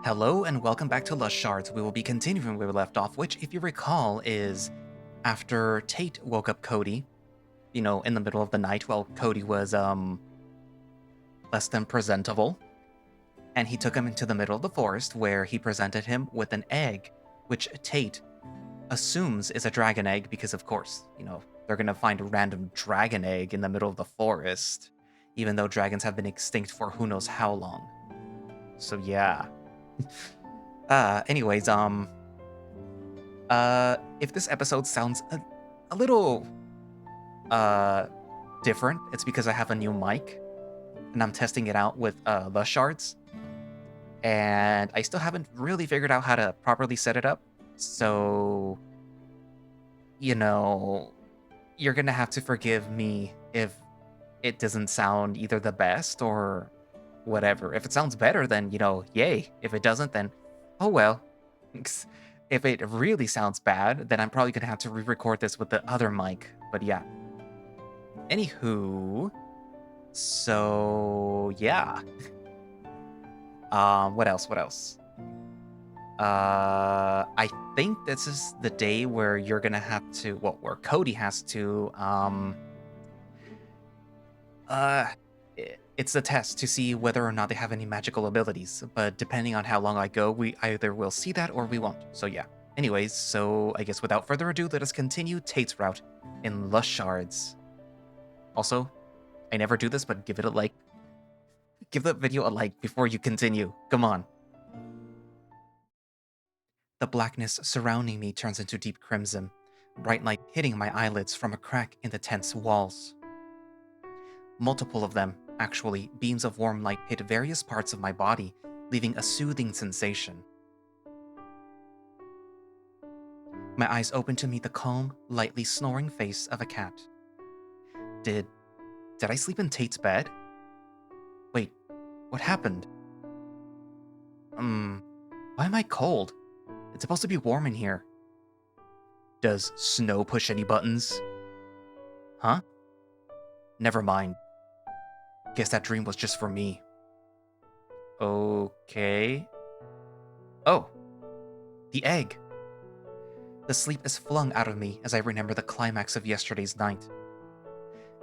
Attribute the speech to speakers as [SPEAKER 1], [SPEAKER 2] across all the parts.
[SPEAKER 1] Hello and welcome back to Shards. We will be continuing where we left off, which, if you recall, is after Tate woke up Cody, in the middle of the night while Cody was less than presentable, and he took him into the middle of the forest where he presented him with an egg, which Tate assumes is a dragon egg because, of course, they're gonna find a random dragon egg in the middle of the forest, even though dragons have been extinct for who knows how long. So yeah. Anyways, if this episode sounds a little, different, it's because I have a new mic, and I'm testing it out with, the Shards, and I still haven't really figured out how to properly set it up, so, you're gonna have to forgive me if it doesn't sound either the best or whatever. If it sounds better, then, yay. If it doesn't, then, oh well. If it really sounds bad, then I'm probably gonna have to re-record this with the other mic. But yeah. Anywho, so yeah. What else? What else? I think this is the day where you're gonna have to, well, where Cody has to, it's a test to see whether or not they have any magical abilities, but depending on how long I go, we either will see that or we won't. So yeah. Anyways, so I guess without further ado, let us continue Tate's route in Shards. Also, I never do this, but give it a like. Give the video a like before you continue. Come on. The blackness surrounding me turns into deep crimson, bright light hitting my eyelids from a crack in the tent's walls. Multiple of them, actually, beams of warm light hit various parts of my body, leaving a soothing sensation. My eyes open to meet the calm, lightly snoring face of a cat. Did I sleep in Tate's bed? Wait, what happened? Why am I cold? It's supposed to be warm in here. Does snow push any buttons? Huh? Never mind. Guess that dream was just for me. Okay. Oh. The egg. The sleep is flung out of me as I remember the climax of yesterday's night.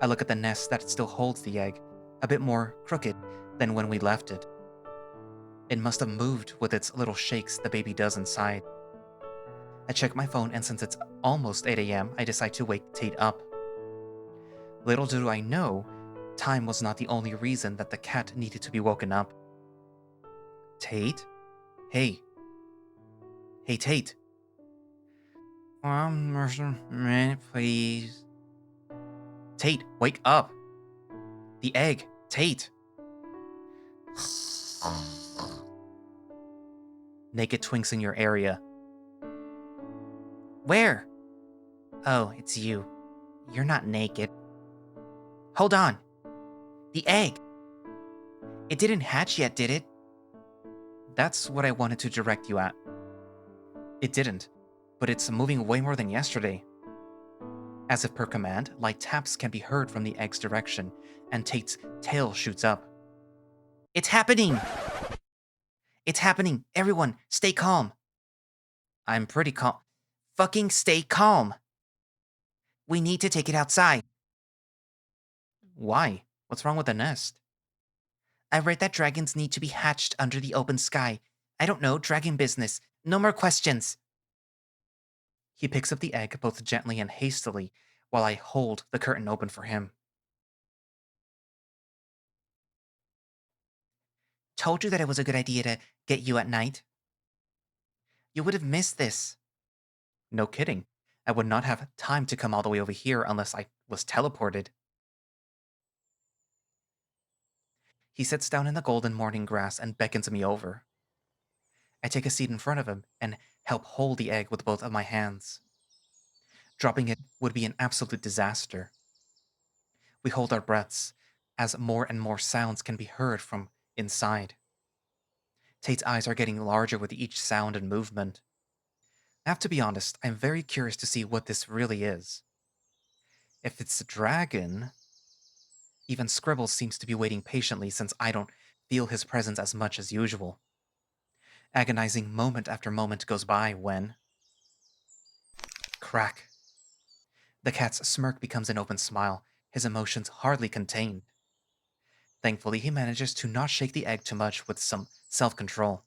[SPEAKER 1] I look at the nest that still holds the egg, a bit more crooked than when we left it. It must have moved with its little shakes the baby does inside. I check my phone, and since it's almost 8 a.m., I decide to wake Tate up. Little do I know, time was not the only reason that the cat needed to be woken up. Tate? Hey. Hey, Tate. 1 minute, please. Tate, wake up. The egg. Tate. Naked twinks in your area. Where? Oh, it's you. You're not naked. Hold on. The egg. It didn't hatch yet, did it? That's what I wanted to direct you at. It didn't, but it's moving way more than yesterday. As if per command, light taps can be heard from the egg's direction, and Tate's tail shoots up. It's happening! It's happening! Everyone, stay calm! I'm pretty calm. Fucking stay calm! We need to take it outside. Why? What's wrong with the nest? I read that dragons need to be hatched under the open sky. I don't know, dragon business. No more questions. He picks up the egg both gently and hastily, while I hold the curtain open for him. Told you that it was a good idea to get you at night. You would have missed this. No kidding. I would not have time to come all the way over here unless I was teleported. He sits down in the golden morning grass and beckons me over. I take a seat in front of him and help hold the egg with both of my hands. Dropping it would be an absolute disaster. We hold our breaths, as more and more sounds can be heard from inside. Tate's eyes are getting larger with each sound and movement. I have to be honest, I'm very curious to see what this really is. If it's a dragon, even Scribbles seems to be waiting patiently since I don't feel his presence as much as usual. Agonizing moment after moment goes by when... Crack. The cat's smirk becomes an open smile, his emotions hardly contained. Thankfully, he manages to not shake the egg too much with some self-control.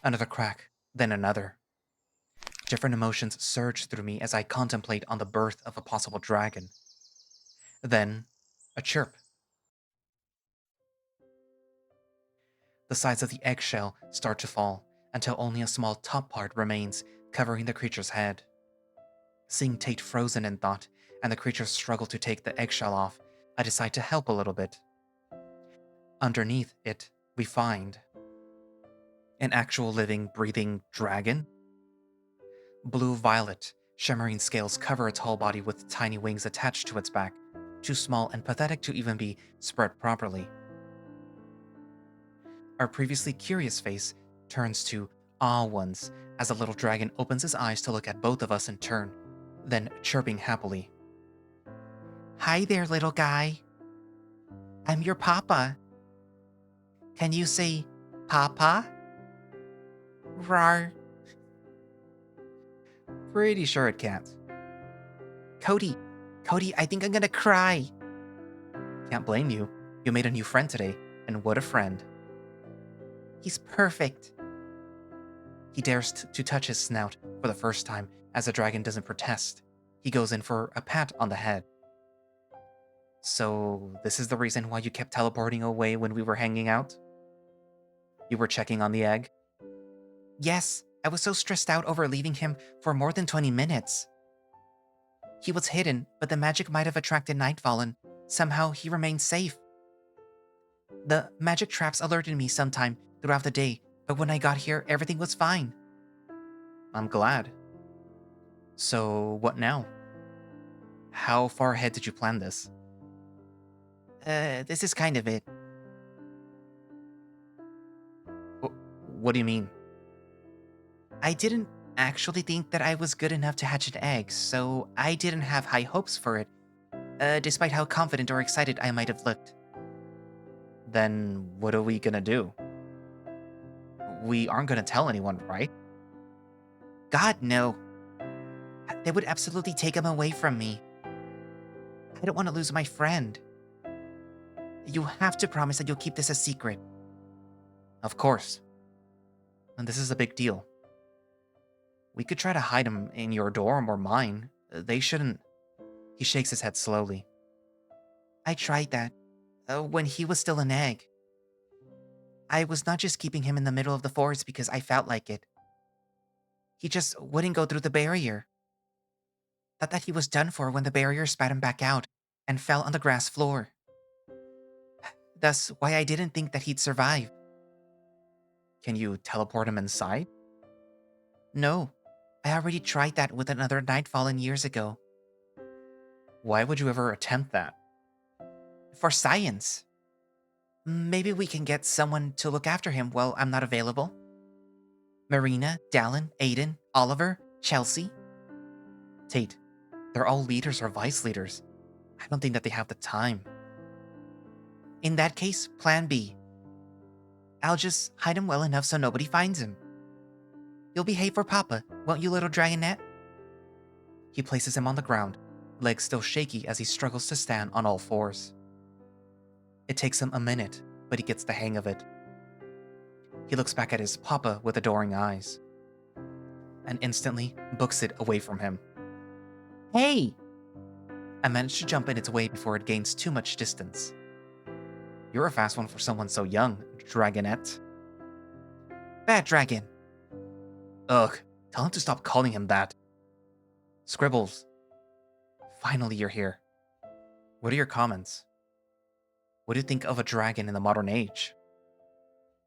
[SPEAKER 1] Another crack, then another. Different emotions surge through me as I contemplate on the birth of a possible dragon. Then, a chirp. The sides of the eggshell start to fall, until only a small top part remains, covering the creature's head. Seeing Tate frozen in thought, and the creature struggle to take the eggshell off, I decide to help a little bit. Underneath it, we find an actual living, breathing dragon? Blue-violet, shimmering scales cover its whole body with tiny wings attached to its back, too small and pathetic to even be spread properly. Our previously curious face turns to awe ones as the little dragon opens his eyes to look at both of us in turn, then chirping happily. Hi there, little guy. I'm your papa. Can you say papa? Rar. Pretty sure it can't. Cody, I think I'm gonna cry. Can't blame you. You made a new friend today, and what a friend. He's perfect. He dares to touch his snout for the first time as the dragon doesn't protest. He goes in for a pat on the head. So, this is the reason why you kept teleporting away when we were hanging out? You were checking on the egg? Yes, I was so stressed out over leaving him for more than 20 minutes. He was hidden, but the magic might have attracted Nightfall, and somehow he remained safe. The magic traps alerted me sometime throughout the day, but when I got here, everything was fine. I'm glad. So, what now? How far ahead did you plan this? This is kind of it. What do you mean? I didn't actually think that I was good enough to hatch an egg, so I didn't have high hopes for it, despite how confident or excited I might have looked. Then what are we gonna do? We aren't gonna tell anyone, right? God, no. They would absolutely take him away from me. I don't want to lose my friend. You have to promise that you'll keep this a secret. Of course. And this is a big deal. We could try to hide him in your dorm or mine. They shouldn't... He shakes his head slowly. I tried that, when he was still an egg. I was not just keeping him in the middle of the forest because I felt like it. He just wouldn't go through the barrier. Thought that he was done for when the barrier spat him back out and fell on the grass floor. Thus, why I didn't think that he'd survive. Can you teleport him inside? No, I already tried that with another Nightfallen years ago. Why would you ever attempt that? For science. Maybe we can get someone to look after him while I'm not available. Marina, Dallin, Aiden, Oliver, Chelsea. Tate, they're all leaders or vice leaders. I don't think that they have the time. In that case, plan B. I'll just hide him well enough so nobody finds him. You'll behave for Papa, won't you, little dragonette? He places him on the ground, legs still shaky as he struggles to stand on all fours. It takes him a minute, but he gets the hang of it. He looks back at his Papa with adoring eyes, and instantly books it away from him. Hey! I manage to jump in its way before it gains too much distance. You're a fast one for someone so young, Dragonette. Bad dragon. Ugh, tell him to stop calling him that. Scribbles. Finally you're here. What are your comments? What do you think of a dragon in the modern age?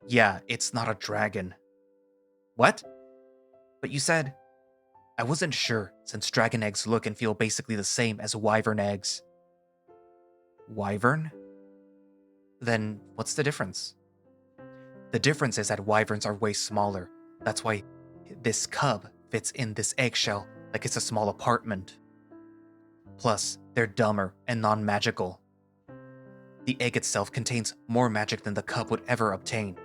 [SPEAKER 1] Yeah, it's not a dragon. What? But you said... I wasn't sure, since dragon eggs look and feel basically the same as wyvern eggs. Wyvern? Then what's the difference? The difference is that wyverns are way smaller. That's why this cub fits in this eggshell like it's a small apartment. Plus, they're dumber and non-magical. The egg itself contains more magic than the cub would ever obtain.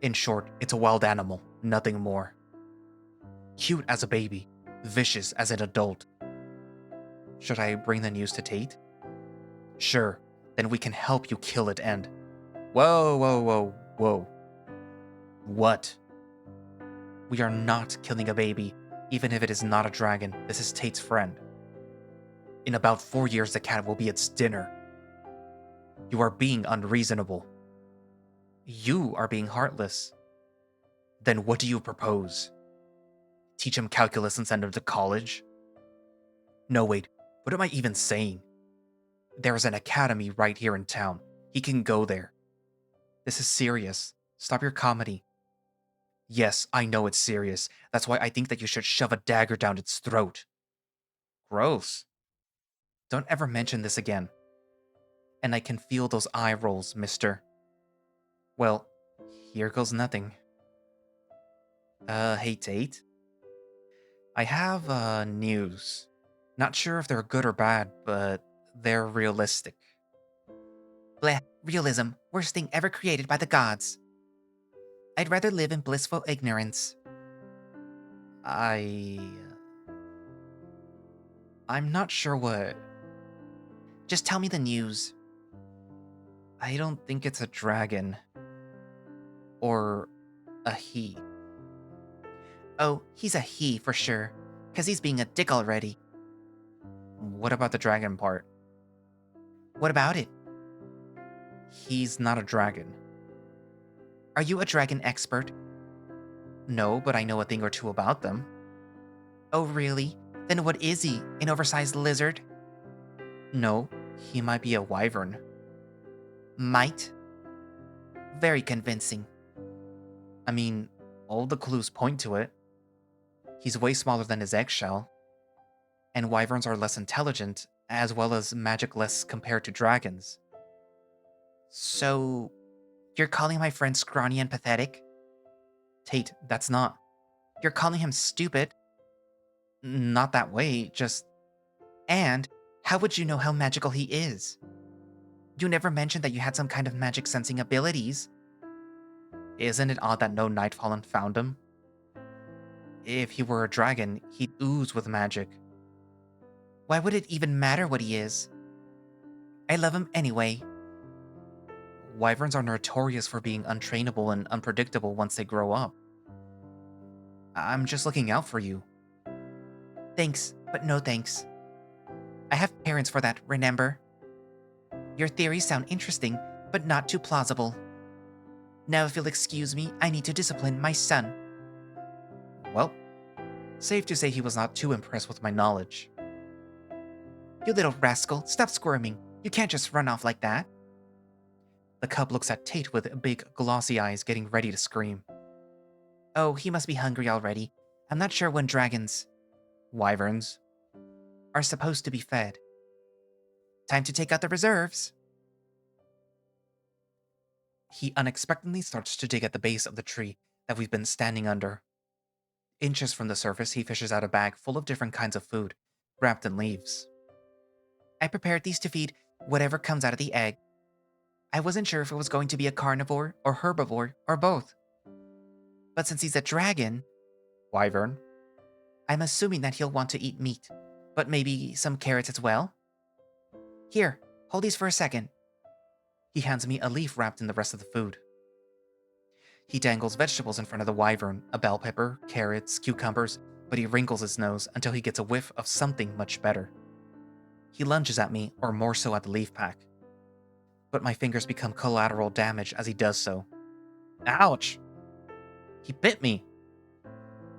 [SPEAKER 1] In short, it's a wild animal, nothing more. Cute as a baby, vicious as an adult. Should I bring the news to Tate? Sure, then we can help you kill it and... Whoa. What? We are not killing a baby, even if it is not a dragon. This is Tate's friend. In about 4 years, the cat will be its dinner. You are being unreasonable. You are being heartless. Then what do you propose? Teach him calculus and send him to college? No, wait, what am I even saying? There is an academy right here in town. He can go there. This is serious. Stop your comedy. Yes, I know it's serious. That's why I think that you should shove a dagger down its throat. Gross. Don't ever mention this again. And I can feel those eye rolls, mister. Well, here goes nothing. Hey Tate? I have, news. Not sure if they're good or bad, but they're realistic. Bleh, realism, worst thing ever created by the gods. I'd rather live in blissful ignorance. I'm not sure what... Just tell me the news. I don't think it's a dragon. Or a he. Oh, he's a he for sure, 'cause he's being a dick already. What about the dragon part? What about it? He's not a dragon. Are you a dragon expert? No, but I know a thing or two about them. Oh, really? Then what is he? An oversized lizard? No, he might be a wyvern. Might? Very convincing. I mean, all the clues point to it. He's way smaller than his eggshell. And wyverns are less intelligent, as well as magic-less compared to dragons. So, you're calling my friend scrawny and pathetic? Tate, that's not. You're calling him stupid? Not that way, just... And, how would you know how magical he is? You never mentioned that you had some kind of magic sensing abilities. Isn't it odd that no Nightfallen found him? If he were a dragon, he'd ooze with magic. Why would it even matter what he is? I love him anyway. Wyverns are notorious for being untrainable and unpredictable once they grow up. I'm just looking out for you. Thanks, but no thanks. I have parents for that, remember? Your theories sound interesting, but not too plausible. Now if you'll excuse me, I need to discipline my son. Well, safe to say he was not too impressed with my knowledge. You little rascal, stop squirming. You can't just run off like that. The cub looks at Tate with big, glossy eyes, getting ready to scream. Oh, he must be hungry already. I'm not sure when dragons... Wyverns... are supposed to be fed. Time to take out the reserves. He unexpectedly starts to dig at the base of the tree that we've been standing under. Inches from the surface, he fishes out a bag full of different kinds of food, wrapped in leaves. I prepared these to feed whatever comes out of the egg. I wasn't sure if it was going to be a carnivore or herbivore or both. But since he's a dragon... Wyvern? I'm assuming that he'll want to eat meat, but maybe some carrots as well? Here, hold these for a second. He hands me a leaf wrapped in the rest of the food. He dangles vegetables in front of the wyvern, a bell pepper, carrots, cucumbers, but he wrinkles his nose until he gets a whiff of something much better. He lunges at me, or more so at the leaf pack. But my fingers become collateral damage as he does so. Ouch! He bit me!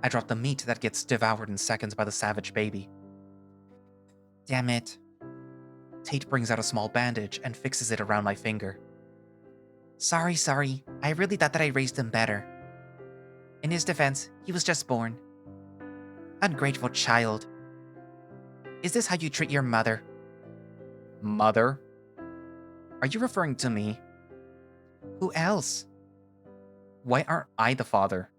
[SPEAKER 1] I drop the meat that gets devoured in seconds by the savage baby. Damn it. Tate brings out a small bandage and fixes it around my finger. Sorry. I really thought that I raised him better. In his defense, he was just born. Ungrateful child. Is this how you treat your mother? Mother? Are you referring to me? Who else? Why aren't I the father?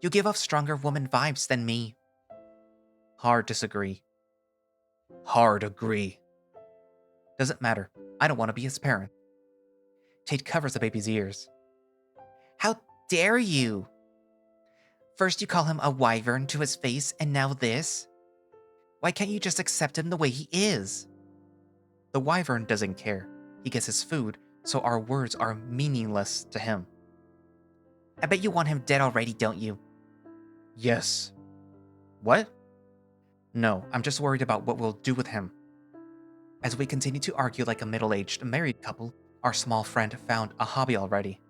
[SPEAKER 1] You give off stronger woman vibes than me. Hard disagree. Hard agree. Doesn't matter. I don't want to be his parent. Tate covers the baby's ears. How dare you? First you call him a wyvern to his face, and now this? Why can't you just accept him the way he is? The wyvern doesn't care. He gets his food, so our words are meaningless to him. I bet you want him dead already, don't you? Yes. What? No, I'm just worried about what we'll do with him. As we continue to argue like a middle-aged married couple, our small friend found a hobby already.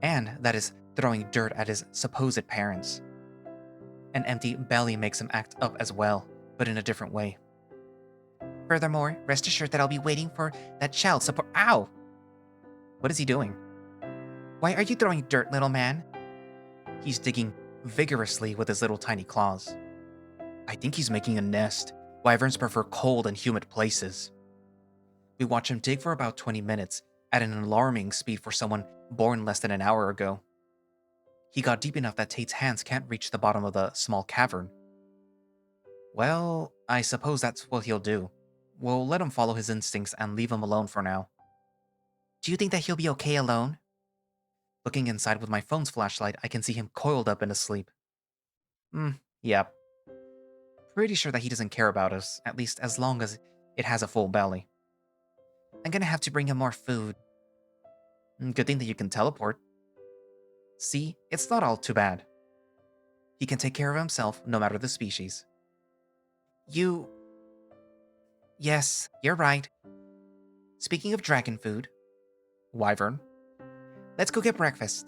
[SPEAKER 1] And that is throwing dirt at his supposed parents. An empty belly makes him act up as well, but in a different way. Furthermore, rest assured that I'll be waiting for that child support. Ow! What is he doing? Why are you throwing dirt, little man? He's digging vigorously with his little tiny claws. I think he's making a nest. Wyverns prefer cold and humid places. We watch him dig for about 20 minutes, at an alarming speed for someone born less than an hour ago. He got deep enough that Tate's hands can't reach the bottom of the small cavern. Well, I suppose that's what he'll do. We'll let him follow his instincts and leave him alone for now. Do you think that he'll be okay alone? Looking inside with my phone's flashlight, I can see him coiled up in a sleep. Yeah. Pretty sure that he doesn't care about us, at least as long as it has a full belly. I'm gonna have to bring him more food. Good thing that you can teleport. See, it's not all too bad. He can take care of himself, no matter the species. Yes, you're right. Speaking of dragon food... Wyvern. Let's go get breakfast.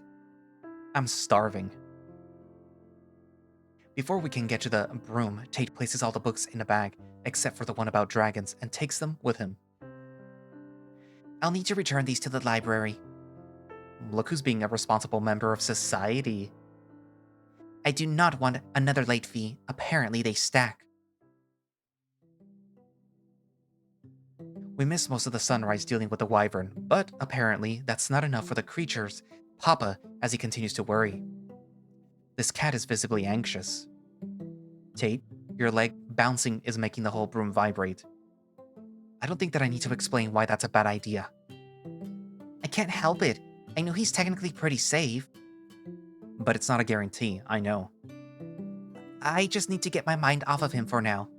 [SPEAKER 1] I'm starving. Before we can get to the broom, Tate places all the books in a bag, except for the one about dragons, and takes them with him. I'll need to return these to the library. Look who's being a responsible member of society. I do not want another late fee. Apparently they stack. We miss most of the sunrise dealing with the wyvern, but apparently that's not enough for the creatures. Papa, as he continues to worry. This cat is visibly anxious. Tate, your leg bouncing is making the whole broom vibrate. I don't think that I need to explain why that's a bad idea. I can't help it. I know he's technically pretty safe. But it's not a guarantee, I know. I just need to get my mind off of him for now.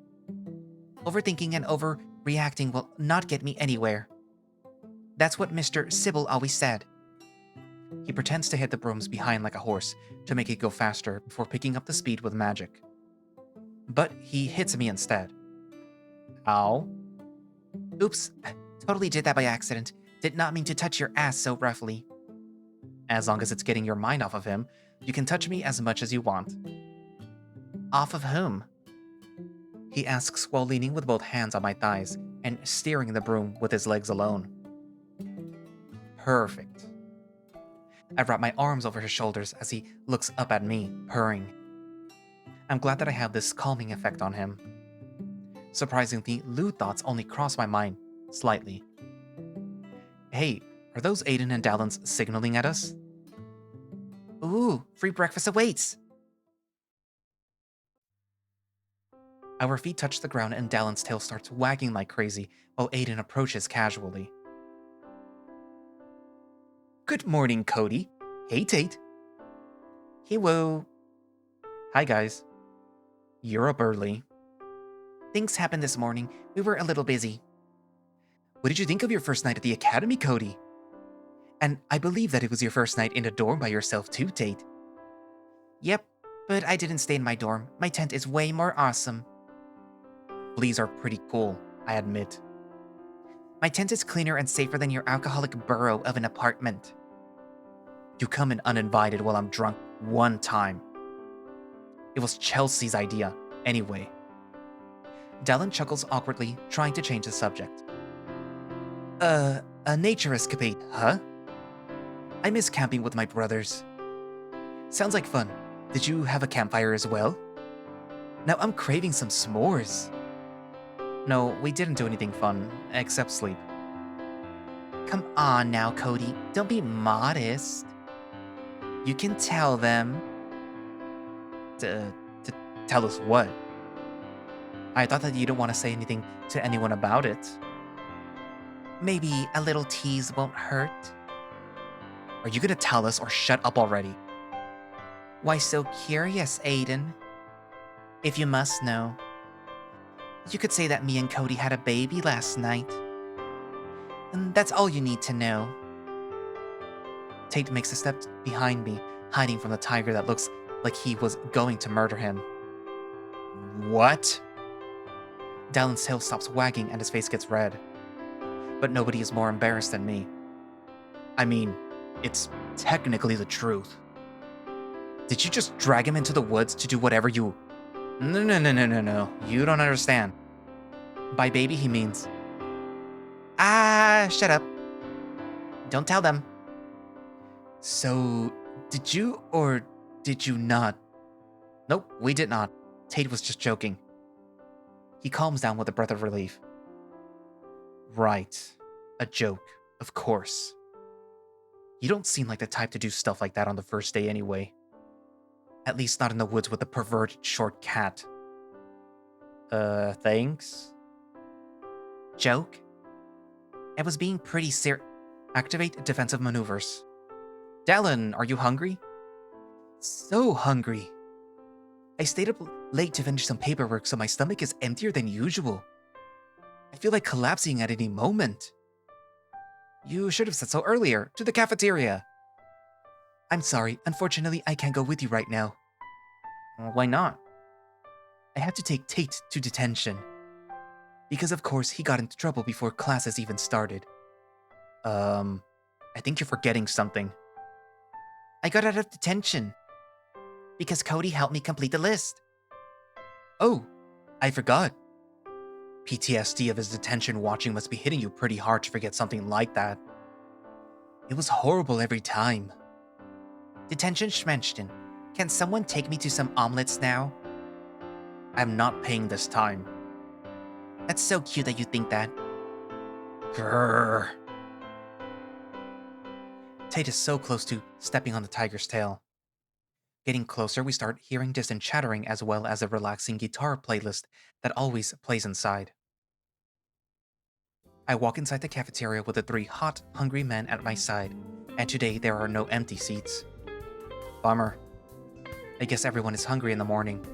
[SPEAKER 1] Overthinking and overreacting will not get me anywhere. That's what Mr. Sybil always said. He pretends to hit the brooms behind like a horse to make it go faster before picking up the speed with magic. But he hits me instead. Ow. Oops, totally did that by accident. Did not mean to touch your ass so roughly. As long as it's getting your mind off of him, you can touch me as much as you want. Off of whom? He asks while leaning with both hands on my thighs and steering the broom with his legs alone. Perfect. I wrap my arms over his shoulders as he looks up at me, purring. I'm glad that I have this calming effect on him. Surprisingly, lewd thoughts only cross my mind, slightly. Hey, are those Aiden and Dallin's signaling at us? Ooh, free breakfast awaits! Our feet touch the ground and Dallin's tail starts wagging like crazy while Aiden approaches casually. Good morning, Cody. Hey, Tate. Hey, whoa. Hi, guys. You're up early. Things happened this morning. We were a little busy. What did you think of your first night at the academy, Cody? And I believe that it was your first night in a dorm by yourself too, Tate. Yep, but I didn't stay in my dorm. My tent is way more awesome. Fleas are pretty cool, I admit. My tent is cleaner and safer than your alcoholic burrow of an apartment. You come in uninvited while I'm drunk one time. It was Chelsea's idea, anyway. Dallin chuckles awkwardly, trying to change the subject. A nature escapade, huh? I miss camping with my brothers. Sounds like fun. Did you have a campfire as well? Now I'm craving some s'mores. No, we didn't do anything fun, except sleep. Come on now, Cody. Don't be modest. You can tell them. To tell us what? I thought that you didn't want to say anything to anyone about it. Maybe a little tease won't hurt. Are you gonna tell us or shut up already?
[SPEAKER 2] Why so curious, Aiden? If you must know, you could say that me and Cody had a baby last night. And that's all you need to know.
[SPEAKER 1] Tate makes a step behind me, hiding from the tiger that looks like he was going to murder him. What? Dallin's tail stops wagging and his face gets red. But nobody is more embarrassed than me. I mean, it's technically the truth. Did you just drag him into the woods to do whatever you... No. You don't understand. By baby, he means...
[SPEAKER 2] Shut up. Don't tell them.
[SPEAKER 1] So, did you or did you not? Nope, we did not. Tate was just joking. He calms down with a breath of relief. Right. A joke, of course. You don't seem like the type to do stuff like that on the first day anyway. At least not in the woods with a perverted short cat. Thanks?
[SPEAKER 2] Joke? I was being pretty
[SPEAKER 1] Activate defensive maneuvers. Dallin, are you hungry? So hungry. I stayed up late to finish some paperwork, so my stomach is emptier than usual. I feel like collapsing at any moment. You should have said so earlier. To the cafeteria. I'm sorry. Unfortunately, I can't go with you right now. Why not? I have to take Tate to detention. Because of course, he got into trouble before classes even started. I think you're forgetting something.
[SPEAKER 2] I got out of detention because Cody helped me complete the list.
[SPEAKER 1] Oh, I forgot. PTSD of his detention watching must be hitting you pretty hard to forget something like that. It was horrible every time.
[SPEAKER 2] Detention Schmenchten. Can someone take me to some omelets now?
[SPEAKER 1] I'm not paying this time.
[SPEAKER 2] That's so cute that you think that.
[SPEAKER 1] Grrr. Tate is so close to stepping on the tiger's tail. Getting closer, we start hearing distant chattering as well as a relaxing guitar playlist that always plays inside. I walk inside the cafeteria with the 3 hot, hungry men at my side, and today there are no empty seats. Bummer. I guess everyone is hungry in the morning.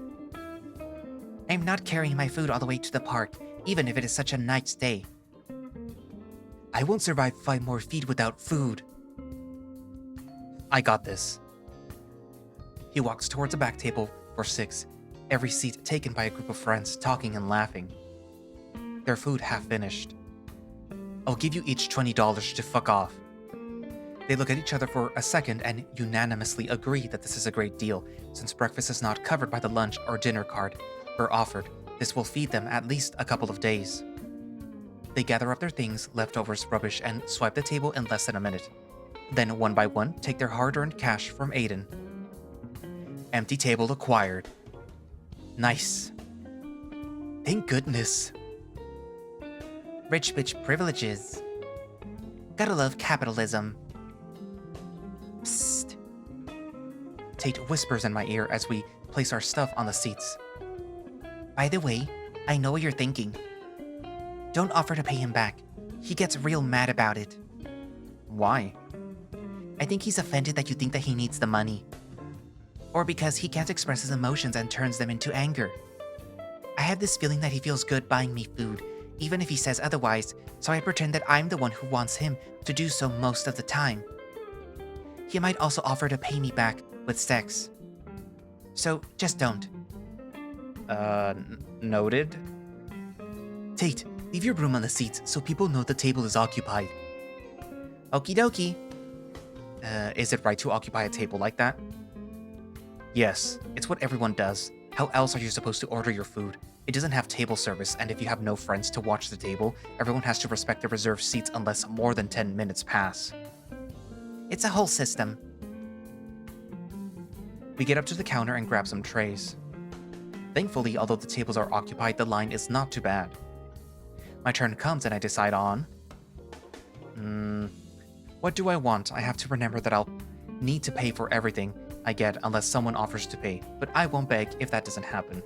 [SPEAKER 2] I'm not carrying my food all the way to the park, even if it is such a nice day.
[SPEAKER 1] I won't survive 5 more feet without food. I got this. He walks towards a back table for 6, every seat taken by a group of friends talking and laughing. Their food half finished. I'll give you each $20 to fuck off. They look at each other for a second and unanimously agree that this is a great deal, since breakfast is not covered by the lunch or dinner card Burr offered. This will feed them at least a couple of days. They gather up their things, leftovers, rubbish, and swipe the table in less than a minute. Then, one by one, take their hard-earned cash from Aiden. Empty table acquired. Nice. Thank goodness.
[SPEAKER 2] Rich bitch privileges. Gotta love capitalism. Psst.
[SPEAKER 1] Tate whispers in my ear as we place our stuff on the seats.
[SPEAKER 2] By the way, I know what you're thinking. Don't offer to pay him back. He gets real mad about it.
[SPEAKER 1] Why?
[SPEAKER 2] I think he's offended that you think that he needs the money. Or because he can't express his emotions and turns them into anger. I have this feeling that he feels good buying me food, even if he says otherwise, so I pretend that I'm the one who wants him to do so most of the time. He might also offer to pay me back with sex. So just don't.
[SPEAKER 1] Noted. Tate, leave your broom on the seats so people know the table is occupied.
[SPEAKER 2] Okie dokie.
[SPEAKER 1] Is it right to occupy a table like that? Yes, it's what everyone does. How else are you supposed to order your food? It doesn't have table service, and if you have no friends to watch the table, everyone has to respect the reserved seats unless more than 10 minutes pass.
[SPEAKER 2] It's a whole system.
[SPEAKER 1] We get up to the counter and grab some trays. Thankfully, although the tables are occupied, the line is not too bad. My turn comes and I decide on... what do I want? I have to remember that I'll need to pay for everything I get unless someone offers to pay, but I won't beg if that doesn't happen.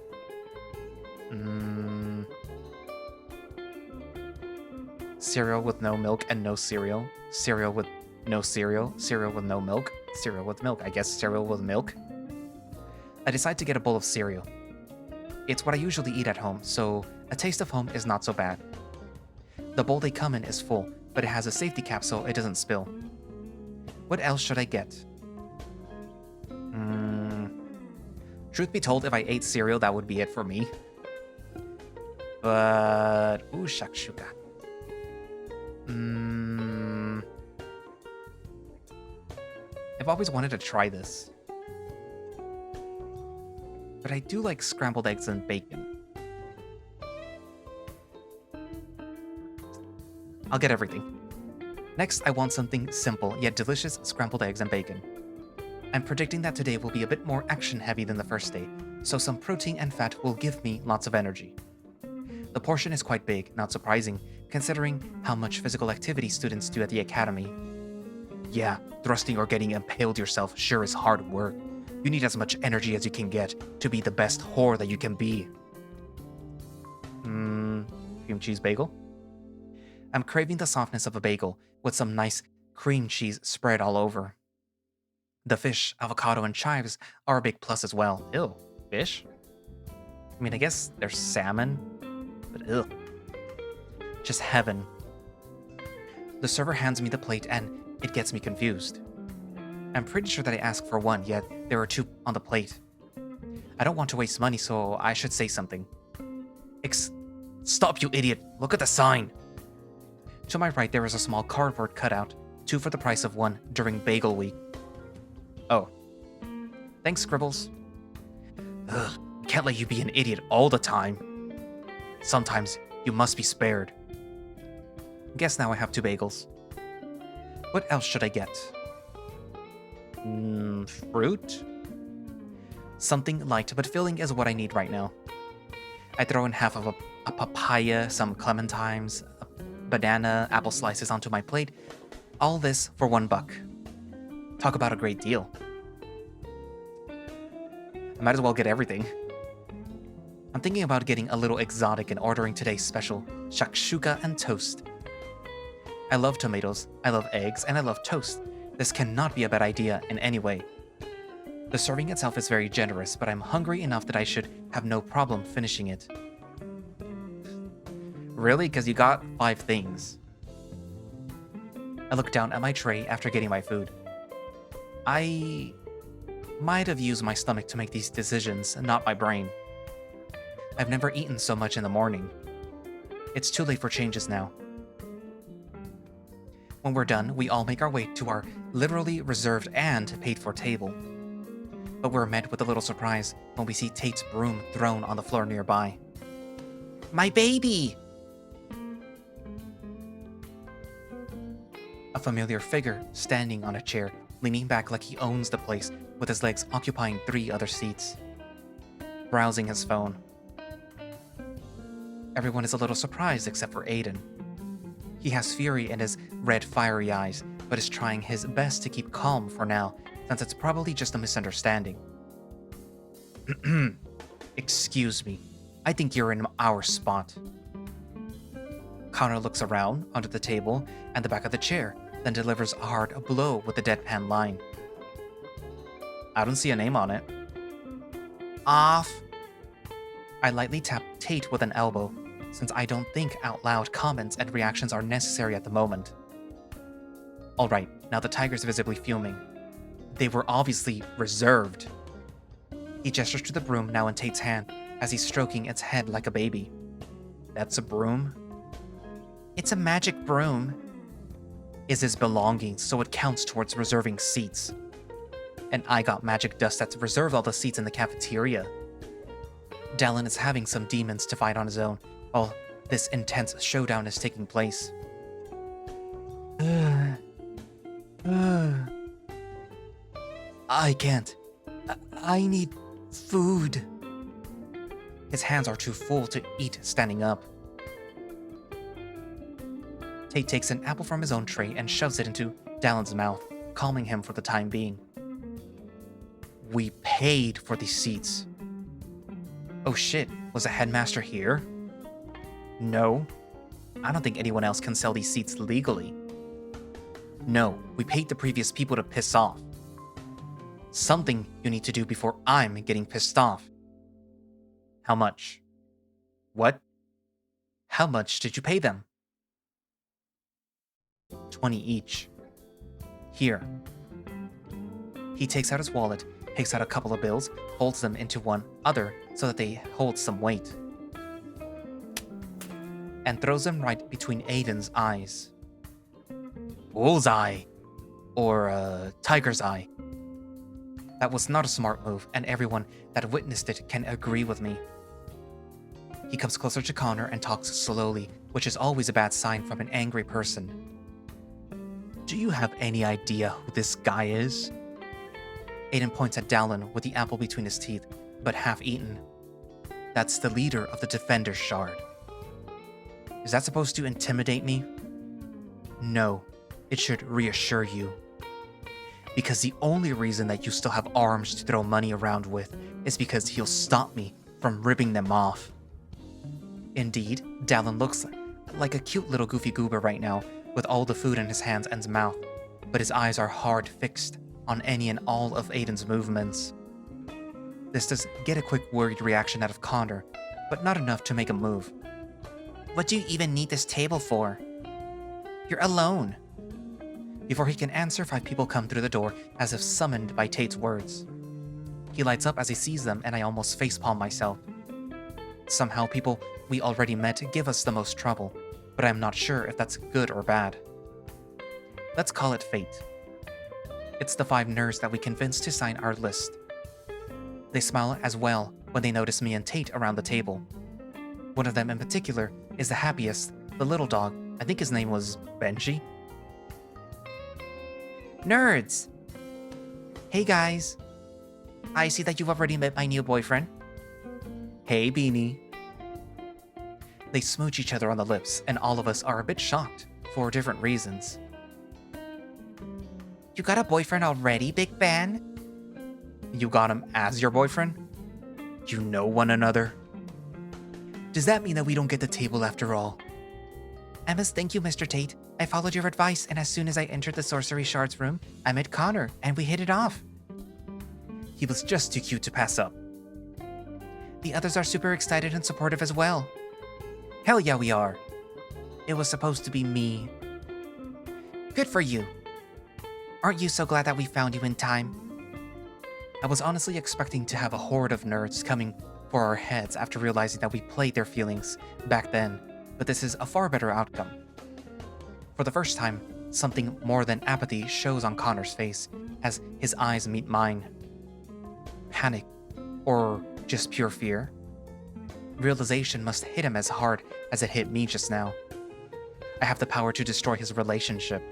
[SPEAKER 1] Cereal with no milk and no cereal. Cereal with No cereal, cereal with no milk, cereal with milk, I guess cereal with milk. I decide to get a bowl of cereal. It's what I usually eat at home, so a taste of home is not so bad. The bowl they come in is full, but it has a safety cap so it doesn't spill. What else should I get? Truth be told, if I ate cereal, that would be it for me. But... ooh, shakshuka. I've always wanted to try this. But I do like scrambled eggs and bacon. I'll get everything. Next, I want something simple yet delicious scrambled eggs and bacon. I'm predicting that today will be a bit more action-heavy than the first day, so some protein and fat will give me lots of energy. The portion is quite big, not surprising, considering how much physical activity students do at the academy. Yeah, thrusting or getting impaled yourself sure is hard work. You need as much energy as you can get to be the best whore that you can be. Cream cheese bagel? I'm craving the softness of a bagel with some nice cream cheese spread all over. The fish, avocado, and chives are a big plus as well. Ew, fish? I mean, I guess there's salmon, but ew. Just heaven. The server hands me the plate and it gets me confused. I'm pretty sure that I asked for one, yet there are two on the plate. I don't want to waste money, so I should say something. Stop, you idiot! Look at the sign! To my right, there is a small cardboard cutout, 2 for the price of 1 during Bagel Week. Oh. Thanks, Scribbles. Ugh, can't let you be an idiot all the time. Sometimes you must be spared. Guess now I have 2 bagels. What else should I get? Fruit? Something light but filling is what I need right now. I throw in half of a papaya, some clementines, a banana, apple slices onto my plate. All this for $1. Talk about a great deal. I might as well get everything. I'm thinking about getting a little exotic and ordering today's special shakshuka and toast. I love tomatoes, I love eggs, and I love toast. This cannot be a bad idea in any way. The serving itself is very generous, but I'm hungry enough that I should have no problem finishing it. Really? Because you got 5 things. I look down at my tray after getting my food. I might have used my stomach to make these decisions, not my brain. I've never eaten so much in the morning. It's too late for changes now. When we're done, we all make our way to our literally reserved and paid-for table. But we're met with a little surprise when we see Tate's broom thrown on the floor nearby. My baby! A familiar figure standing on a chair, leaning back like he owns the place, with his legs occupying 3 other seats. Browsing his phone. Everyone is a little surprised except for Aiden. He has fury in his red, fiery eyes, but is trying his best to keep calm for now, since it's probably just a misunderstanding. Excuse me, I think you're in our spot. Connor looks around, under the table, and the back of the chair, then delivers a hard blow with the deadpan line. I don't see a name on it. Off. I lightly tap Tate with an elbow, since I don't think out loud comments and reactions are necessary at the moment. Alright, now the tiger's visibly fuming. They were obviously reserved. He gestures to the broom now in Tate's hand as he's stroking its head like a baby. That's a broom? It's a magic broom. Is his belongings, so it counts towards reserving seats. And I got magic dust that's reserved all the seats in the cafeteria. Dallin is having some demons to fight on his own, while this intense showdown is taking place. I can't. I need food. His hands are too full to eat standing up. Tate takes an apple from his own tray and shoves it into Dallin's mouth, calming him for the time being. We paid for these seats. Oh shit, was the headmaster here? No. I don't think anyone else can sell these seats legally. No, we paid the previous people to piss off. Something you need to do before I'm getting pissed off. How much? What? How much did you pay them? 20 each. Here. He takes out his wallet, takes out a couple of bills, folds them into one other so that they hold some weight, and throws them right between Aiden's eyes. Bullseye! Or, tiger's eye. That was not a smart move, and everyone that witnessed it can agree with me. He comes closer to Connor and talks slowly, which is always a bad sign from an angry person. Do you have any idea who this guy is? Aiden points at Dallin with the apple between his teeth, but half-eaten. That's the leader of the Defender Shard. Is that supposed to intimidate me? No, it should reassure you. Because the only reason that you still have arms to throw money around with is because he'll stop me from ripping them off. Indeed, Dallin looks like a cute little goofy goober right now, with all the food in his hands and mouth, but his eyes are hard fixed on any and all of Aiden's movements. This does get a quick worried reaction out of Connor, but not enough to make a move.
[SPEAKER 2] What do you even need this table for? You're alone.
[SPEAKER 1] Before he can answer, 5 people come through the door as if summoned by Tate's words. He lights up as he sees them, and I almost facepalm myself. Somehow people we already met give us the most trouble, but I'm not sure if that's good or bad. Let's call it fate. It's the 5 nerds that we convinced to sign our list. They smile as well when they notice me and Tate around the table. One of them in particular is the happiest, the little dog. I think his name was Benji.
[SPEAKER 2] Nerds! Hey guys. I see that you've already met my new boyfriend.
[SPEAKER 1] Hey, Beanie. They smooch each other on the lips, and all of us are a bit shocked, for different reasons.
[SPEAKER 2] You got a boyfriend already, Big Ben?
[SPEAKER 1] You got him as your boyfriend? You know one another? Does that mean that we don't get the table after all?
[SPEAKER 2] I must thank you, Mr. Tate. I followed your advice, and as soon as I entered the sorcery shards room, I met Connor, and we hit it off.
[SPEAKER 1] He was just too cute to pass up.
[SPEAKER 2] The others are super excited and supportive as well.
[SPEAKER 1] Hell yeah, we are. It was supposed to be me.
[SPEAKER 2] Good for you. Aren't you so glad that we found you in time?
[SPEAKER 1] I was honestly expecting to have a horde of nerds coming for our heads after realizing that we played their feelings back then, but this is a far better outcome. For the first time, something more than apathy shows on Connor's face as his eyes meet mine. Panic, or just pure fear? Realization must hit him as hard as it hit me just now. I have the power to destroy his relationship.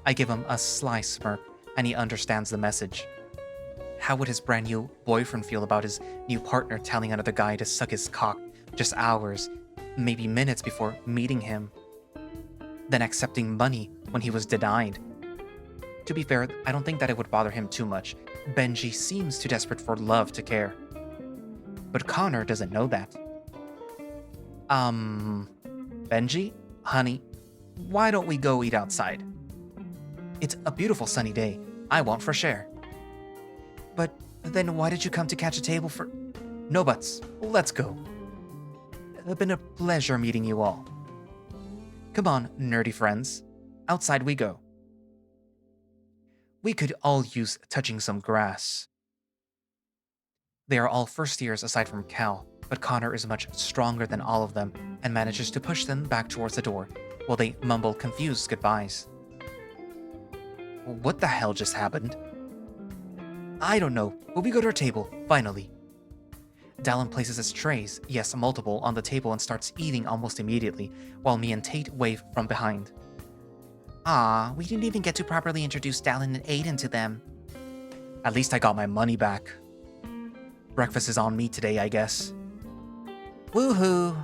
[SPEAKER 1] I give him a sly smirk, and he understands the message. How would his brand new boyfriend feel about his new partner telling another guy to suck his cock just hours, maybe minutes before meeting him? Then accepting money when he was denied. To be fair, I don't think that it would bother him too much. Benji seems too desperate for love to care. But Connor doesn't know that. Benji? Honey, why don't we go eat outside? It's a beautiful sunny day. I want fresh air. But then why did you come to catch a table for... No buts. Let's go. It's been a pleasure meeting you all. Come on, nerdy friends. Outside we go. We could all use touching some grass. They are all first years aside from Cal, but Connor is much stronger than all of them and manages to push them back towards the door while they mumble confused goodbyes. What the hell just happened? I don't know, but we go to our table, finally. Dallin places his trays, yes, multiple, on the table and starts eating almost immediately, while me and Tate wave from behind.
[SPEAKER 2] Ah, we didn't even get to properly introduce Dallin and Aiden to them.
[SPEAKER 1] At least I got my money back. Breakfast is on me today, I guess.
[SPEAKER 2] Woohoo!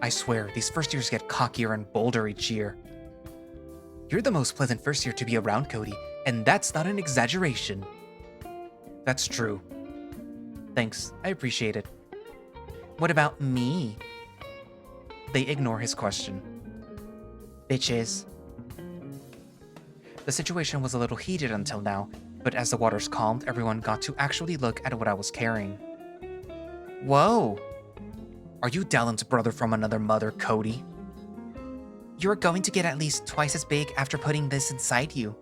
[SPEAKER 1] I swear, these first years get cockier and bolder each year. You're the most pleasant first year to be around, Cody, and that's not an exaggeration. That's true. Thanks, I appreciate it.
[SPEAKER 2] What about me?
[SPEAKER 1] They ignore his question.
[SPEAKER 2] Bitches.
[SPEAKER 1] The situation was a little heated until now, but as the waters calmed, everyone got to actually look at what I was carrying. Whoa! Are you Dallin's brother from another mother, Cody?
[SPEAKER 2] You're going to get at least twice as big after putting this inside you.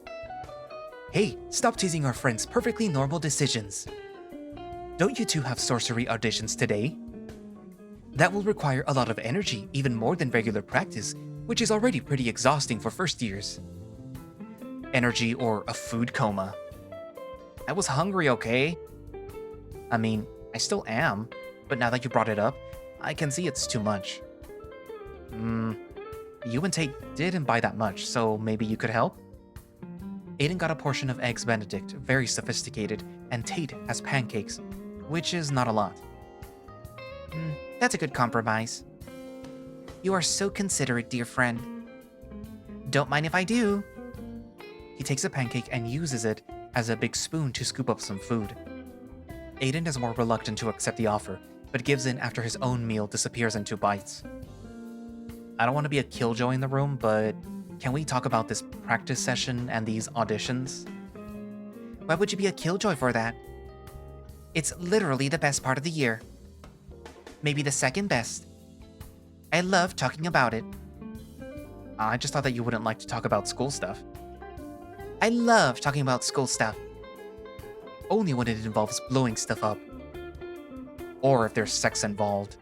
[SPEAKER 1] Hey, stop teasing our friend's perfectly normal decisions. Don't you two have sorcery auditions today? That will require a lot of energy, even more than regular practice, which is already pretty exhausting for first years. Energy or a food coma. I was hungry, okay? I mean, I still am, but now that you brought it up, I can see it's too much. You and Tate didn't buy that much, so maybe you could help? Aiden got a portion of Eggs Benedict, very sophisticated, and Tate has pancakes, which is not a lot.
[SPEAKER 2] That's a good compromise. You are so considerate, dear friend. Don't mind if I do.
[SPEAKER 1] He takes a pancake and uses it as a big spoon to scoop up some food. Aiden is more reluctant to accept the offer, but gives in after his own meal disappears in 2 bites. I don't want to be a killjoy in the room, but can we talk about this practice session and these auditions?
[SPEAKER 2] Why would you be a killjoy for that? It's literally the best part of the year. Maybe the second best. I love talking about it.
[SPEAKER 1] I just thought that you wouldn't like to talk about school stuff.
[SPEAKER 2] I love talking about school stuff.
[SPEAKER 1] Only when it involves blowing stuff up. Or if there's sex involved.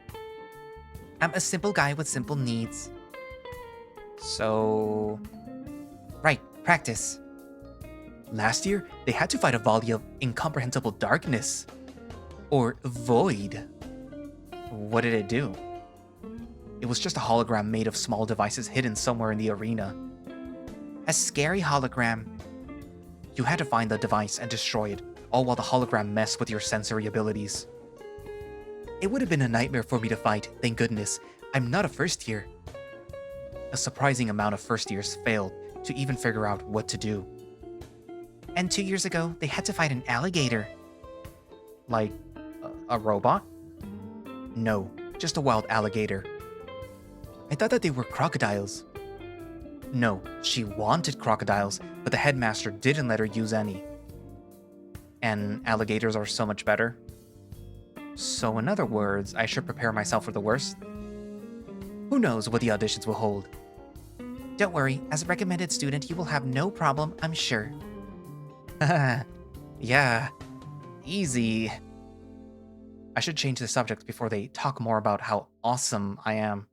[SPEAKER 2] I'm a simple guy with simple needs.
[SPEAKER 1] So...
[SPEAKER 2] Right, practice.
[SPEAKER 1] Last year, they had to fight a volley of incomprehensible darkness. Or void. What did it do? It was just a hologram made of small devices hidden somewhere in the arena.
[SPEAKER 2] A scary hologram.
[SPEAKER 1] You had to find the device and destroy it, all while the hologram messed with your sensory abilities. It would have been a nightmare for me to fight, thank goodness. I'm not a first year. A surprising amount of first years failed to even figure out what to do.
[SPEAKER 2] And 2 years ago, they had to fight an alligator.
[SPEAKER 1] Like, a robot? No, just a wild alligator. I thought that they were crocodiles. No, she wanted crocodiles, but the headmaster didn't let her use any. And alligators are so much better. So in other words, I should prepare myself for the worst? Who knows what the auditions will hold?
[SPEAKER 2] Don't worry, as a recommended student, you will have no problem, I'm sure.
[SPEAKER 1] Yeah, easy. I should change the subject before they talk more about how awesome I am.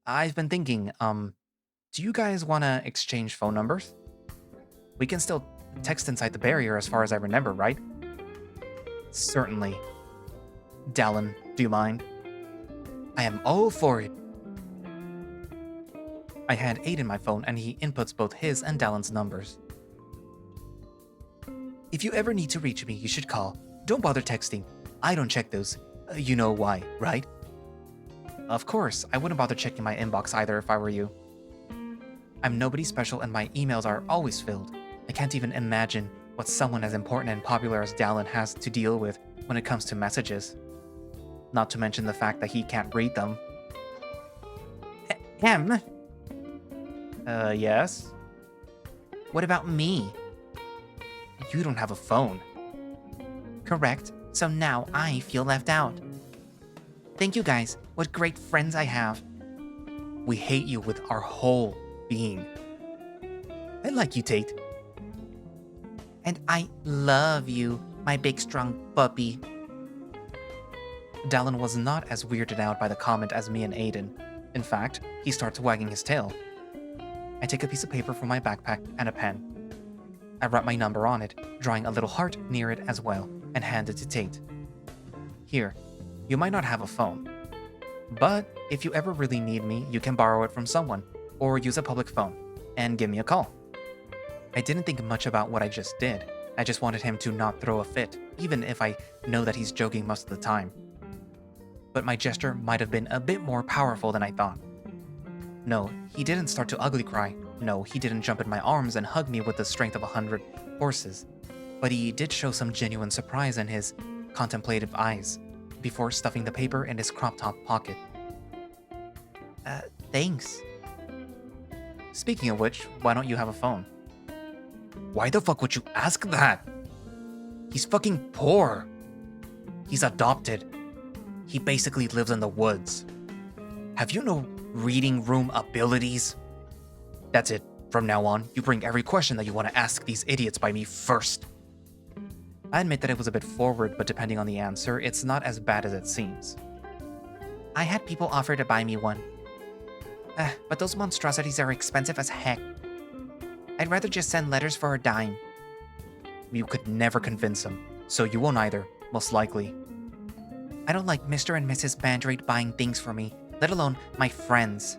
[SPEAKER 1] I've been thinking, do you guys want to exchange phone numbers? We can still text inside the barrier as far as I remember, right? Certainly. Dallin, do you mind? I am all for it. I hand Aiden my phone and he inputs both his and Dallin's numbers. If you ever need to reach me, you should call. Don't bother texting. I don't check those. You know why, right? Of course, I wouldn't bother checking my inbox either if I were you. I'm nobody special and my emails are always filled. I can't even imagine what someone as important and popular as Dallin has to deal with when it comes to messages. Not to mention the fact that he can't read them.
[SPEAKER 2] Em,
[SPEAKER 1] Yes?
[SPEAKER 2] what about me?
[SPEAKER 1] You don't have a phone.
[SPEAKER 2] Correct, so now I feel left out. Thank you guys, what great friends I have.
[SPEAKER 1] We hate you with our whole being. I like you, Tate.
[SPEAKER 2] And I love you, my big strong puppy.
[SPEAKER 1] Dallin was not as weirded out by the comment as me and Aiden. In fact, he starts wagging his tail. I take a piece of paper from my backpack and a pen. I write my number on it, drawing a little heart near it as well, and hand it to Tate. Here, you might not have a phone. But if you ever really need me, you can borrow it from someone, or use a public phone, and give me a call. I didn't think much about what I just did. I just wanted him to not throw a fit, even if I know that he's joking most of the time. But my gesture might have been a bit more powerful than I thought. No, he didn't start to ugly cry. No, he didn't jump in my arms and hug me with the strength of 100 horses. But he did show some genuine surprise in his contemplative eyes, before stuffing the paper in his crop top pocket.
[SPEAKER 2] Thanks.
[SPEAKER 1] Speaking of which, why don't you have a phone? Why the fuck would you ask that? He's fucking poor. He's adopted. He basically lives in the woods. Have you no reading room abilities? That's it. From now on, you bring every question that you want to ask these idiots by me first. I admit that it was a bit forward, but depending on the answer, it's not as bad as it seems.
[SPEAKER 2] I had people offer to buy me one. But those monstrosities are expensive as heck. I'd rather just send letters for a dime.
[SPEAKER 1] You could never convince him, so you won't either, most likely.
[SPEAKER 2] I don't like Mr. and Mrs. Bandrate buying things for me, let alone my friends.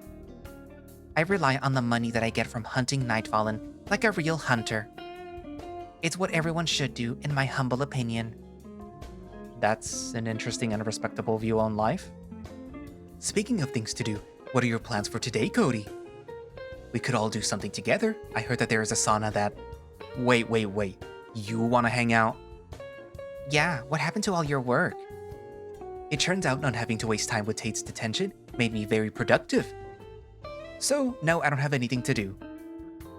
[SPEAKER 2] I rely on the money that I get from hunting Nightfallen like a real hunter. It's what everyone should do, in my humble opinion.
[SPEAKER 1] That's an interesting and respectable view on life. Speaking of things to do, what are your plans for today, Cody? We could all do something together. I heard that there is a sauna that... Wait. You want to hang out?
[SPEAKER 2] Yeah, what happened to all your work?
[SPEAKER 1] It turns out not having to waste time with Tate's detention made me very productive. So, no, I don't have anything to do.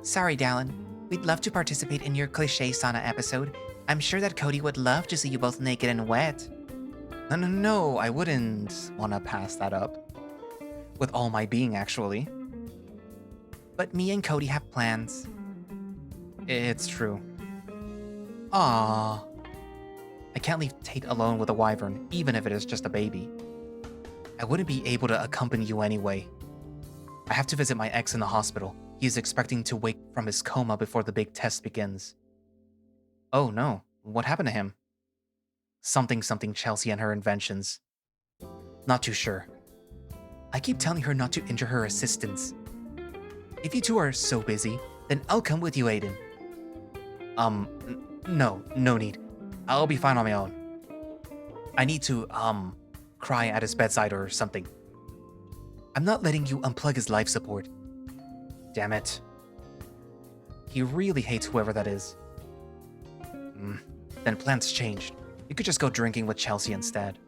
[SPEAKER 2] Sorry, Dallin. We'd love to participate in your cliché sauna episode. I'm sure that Cody would love to see you both naked and wet.
[SPEAKER 1] No, I wouldn't want to pass that up. With all my being, actually.
[SPEAKER 2] But me and Cody have plans.
[SPEAKER 1] It's true. Ah, I can't leave Tate alone with a wyvern, even if it is just a baby. I wouldn't be able to accompany you anyway. I have to visit my ex in the hospital. He is expecting to wake from his coma before the big test begins. Oh no, what happened to him? Something Chelsea and her inventions. Not too sure. I keep telling her not to injure her assistants. If you two are so busy, then I'll come with you, Aiden. No need. I'll be fine on my own. I need to, cry at his bedside or something. I'm not letting you unplug his life support. Damn it. He really hates whoever that is. Then plans changed. You could just go drinking with Chelsea instead.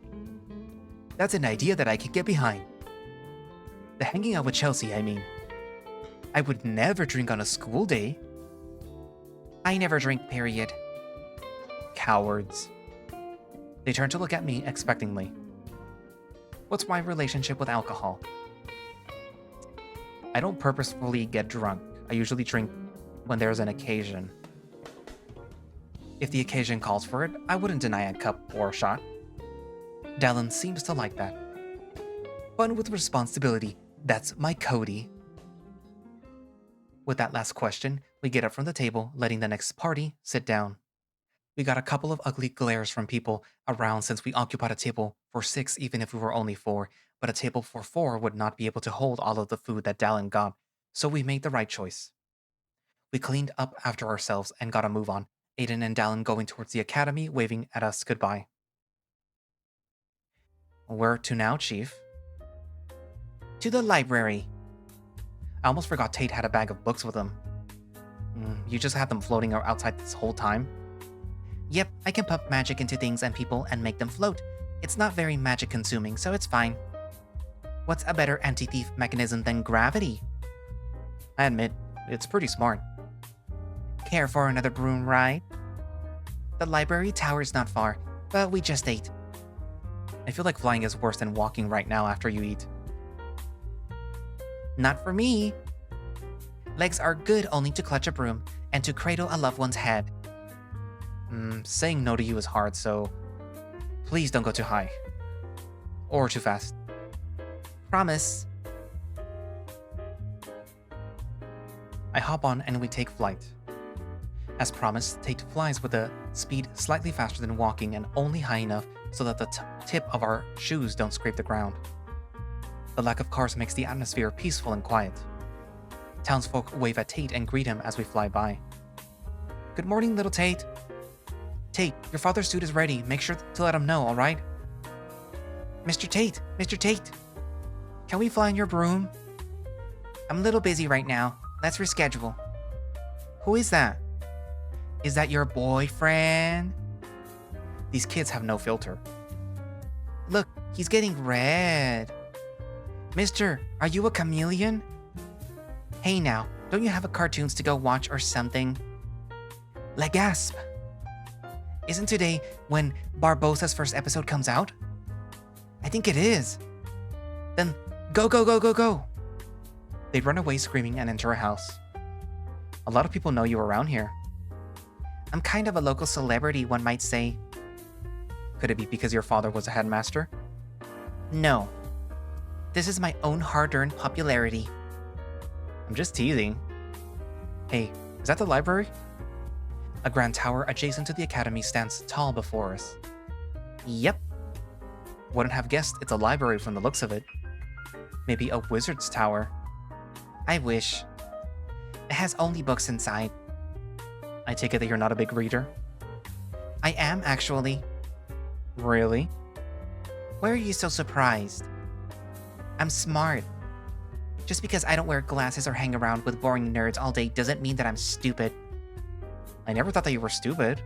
[SPEAKER 1] That's an idea that I could get behind. The hanging out with Chelsea, I mean. I would never drink on a school day.
[SPEAKER 2] I never drink, period.
[SPEAKER 1] Cowards. They turn to look at me expectingly. What's my relationship with alcohol? I don't purposefully get drunk. I usually drink when there's an occasion. If the occasion calls for it, I wouldn't deny a cup or a shot. Dallin seems to like that. Fun with responsibility, that's my Cody. With that last question, we get up from the table, letting the next party sit down. We got a couple of ugly glares from people around since we occupied a table for 6 even if we were only 4, but a table for 4 would not be able to hold all of the food that Dallin got, so we made the right choice. We cleaned up after ourselves and got a move on, Aiden and Dallin going towards the academy, waving at us goodbye. Where to now, Chief?
[SPEAKER 2] To the library.
[SPEAKER 1] I almost forgot Tate had a bag of books with him. You just had them floating outside this whole time?
[SPEAKER 2] Yep, I can pump magic into things and people and make them float. It's not very magic consuming, so it's fine. What's a better anti-thief mechanism than gravity?
[SPEAKER 1] I admit, it's pretty smart.
[SPEAKER 2] Care for another broom ride? The library tower's not far, but we just ate.
[SPEAKER 1] I feel like flying is worse than walking right now after you eat.
[SPEAKER 2] Not for me. Legs are good only to clutch a broom and to cradle a loved one's head.
[SPEAKER 1] Saying no to you is hard, so please don't go too high. Or too fast.
[SPEAKER 2] Promise.
[SPEAKER 1] I hop on and we take flight. As promised, Tate flies with a speed slightly faster than walking and only high enough so that the tip of our shoes don't scrape the ground. The lack of cars makes the atmosphere peaceful and quiet. Townsfolk wave at Tate and greet him as we fly by. Good morning, little Tate. Tate, your father's suit is ready. Make sure to let him know, alright?
[SPEAKER 2] Mr. Tate! Can we fly on your broom? I'm a little busy right now. Let's reschedule.
[SPEAKER 1] Who is that?
[SPEAKER 2] Is that your boyfriend?
[SPEAKER 1] These kids have no filter.
[SPEAKER 2] Look, he's getting red. Mister, are you a chameleon? Hey now, don't you have a cartoons to go watch or something? La gasp! Isn't today when Barbossa's first episode comes out? I think it is. Then go, go, go, go, go!
[SPEAKER 1] They'd run away screaming and enter a house. A lot of people know you around here.
[SPEAKER 2] I'm kind of a local celebrity, one might say.
[SPEAKER 1] Could it be because your father was a headmaster?
[SPEAKER 2] No. This is my own hard-earned popularity.
[SPEAKER 1] I'm just teasing. Hey, is that the library? A grand tower adjacent to the academy stands tall before us.
[SPEAKER 2] Yep.
[SPEAKER 1] Wouldn't have guessed it's a library from the looks of it. Maybe a wizard's tower.
[SPEAKER 2] I wish. It has only books inside.
[SPEAKER 1] I take it that you're not a big reader?
[SPEAKER 2] I am, actually.
[SPEAKER 1] Really?
[SPEAKER 2] Why are you so surprised? I'm smart. Just because I don't wear glasses or hang around with boring nerds all day doesn't mean that I'm stupid.
[SPEAKER 1] I never thought that you were stupid.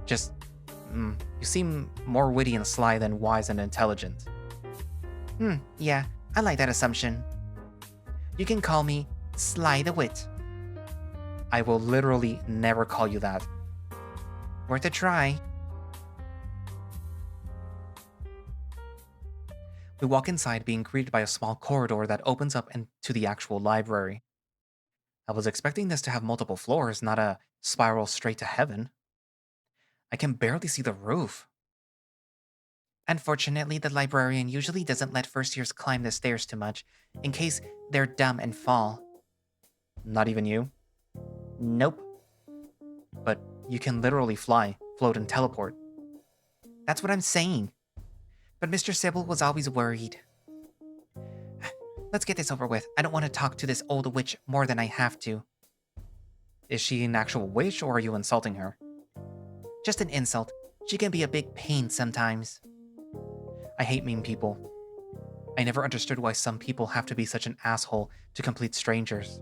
[SPEAKER 1] Just, you seem more witty and sly than wise and intelligent.
[SPEAKER 2] Yeah, I like that assumption. You can call me Sly the Wit.
[SPEAKER 1] I will literally never call you that.
[SPEAKER 2] Worth a try.
[SPEAKER 1] We walk inside, being greeted by a small corridor that opens up into the actual library. I was expecting this to have multiple floors, not a spiral straight to heaven. I can barely see the roof.
[SPEAKER 2] Unfortunately, the librarian usually doesn't let first years climb the stairs too much, in case they're dumb and fall.
[SPEAKER 1] Not even you?
[SPEAKER 2] Nope.
[SPEAKER 1] But you can literally fly, float, and teleport.
[SPEAKER 2] That's what I'm saying. But Mr. Sybil was always worried. Let's get this over with. I don't want to talk to this old witch more than I have to.
[SPEAKER 1] Is she an actual witch, or are you insulting her?
[SPEAKER 2] Just an insult. She can be a big pain sometimes.
[SPEAKER 1] I hate mean people. I never understood why some people have to be such an asshole to complete strangers.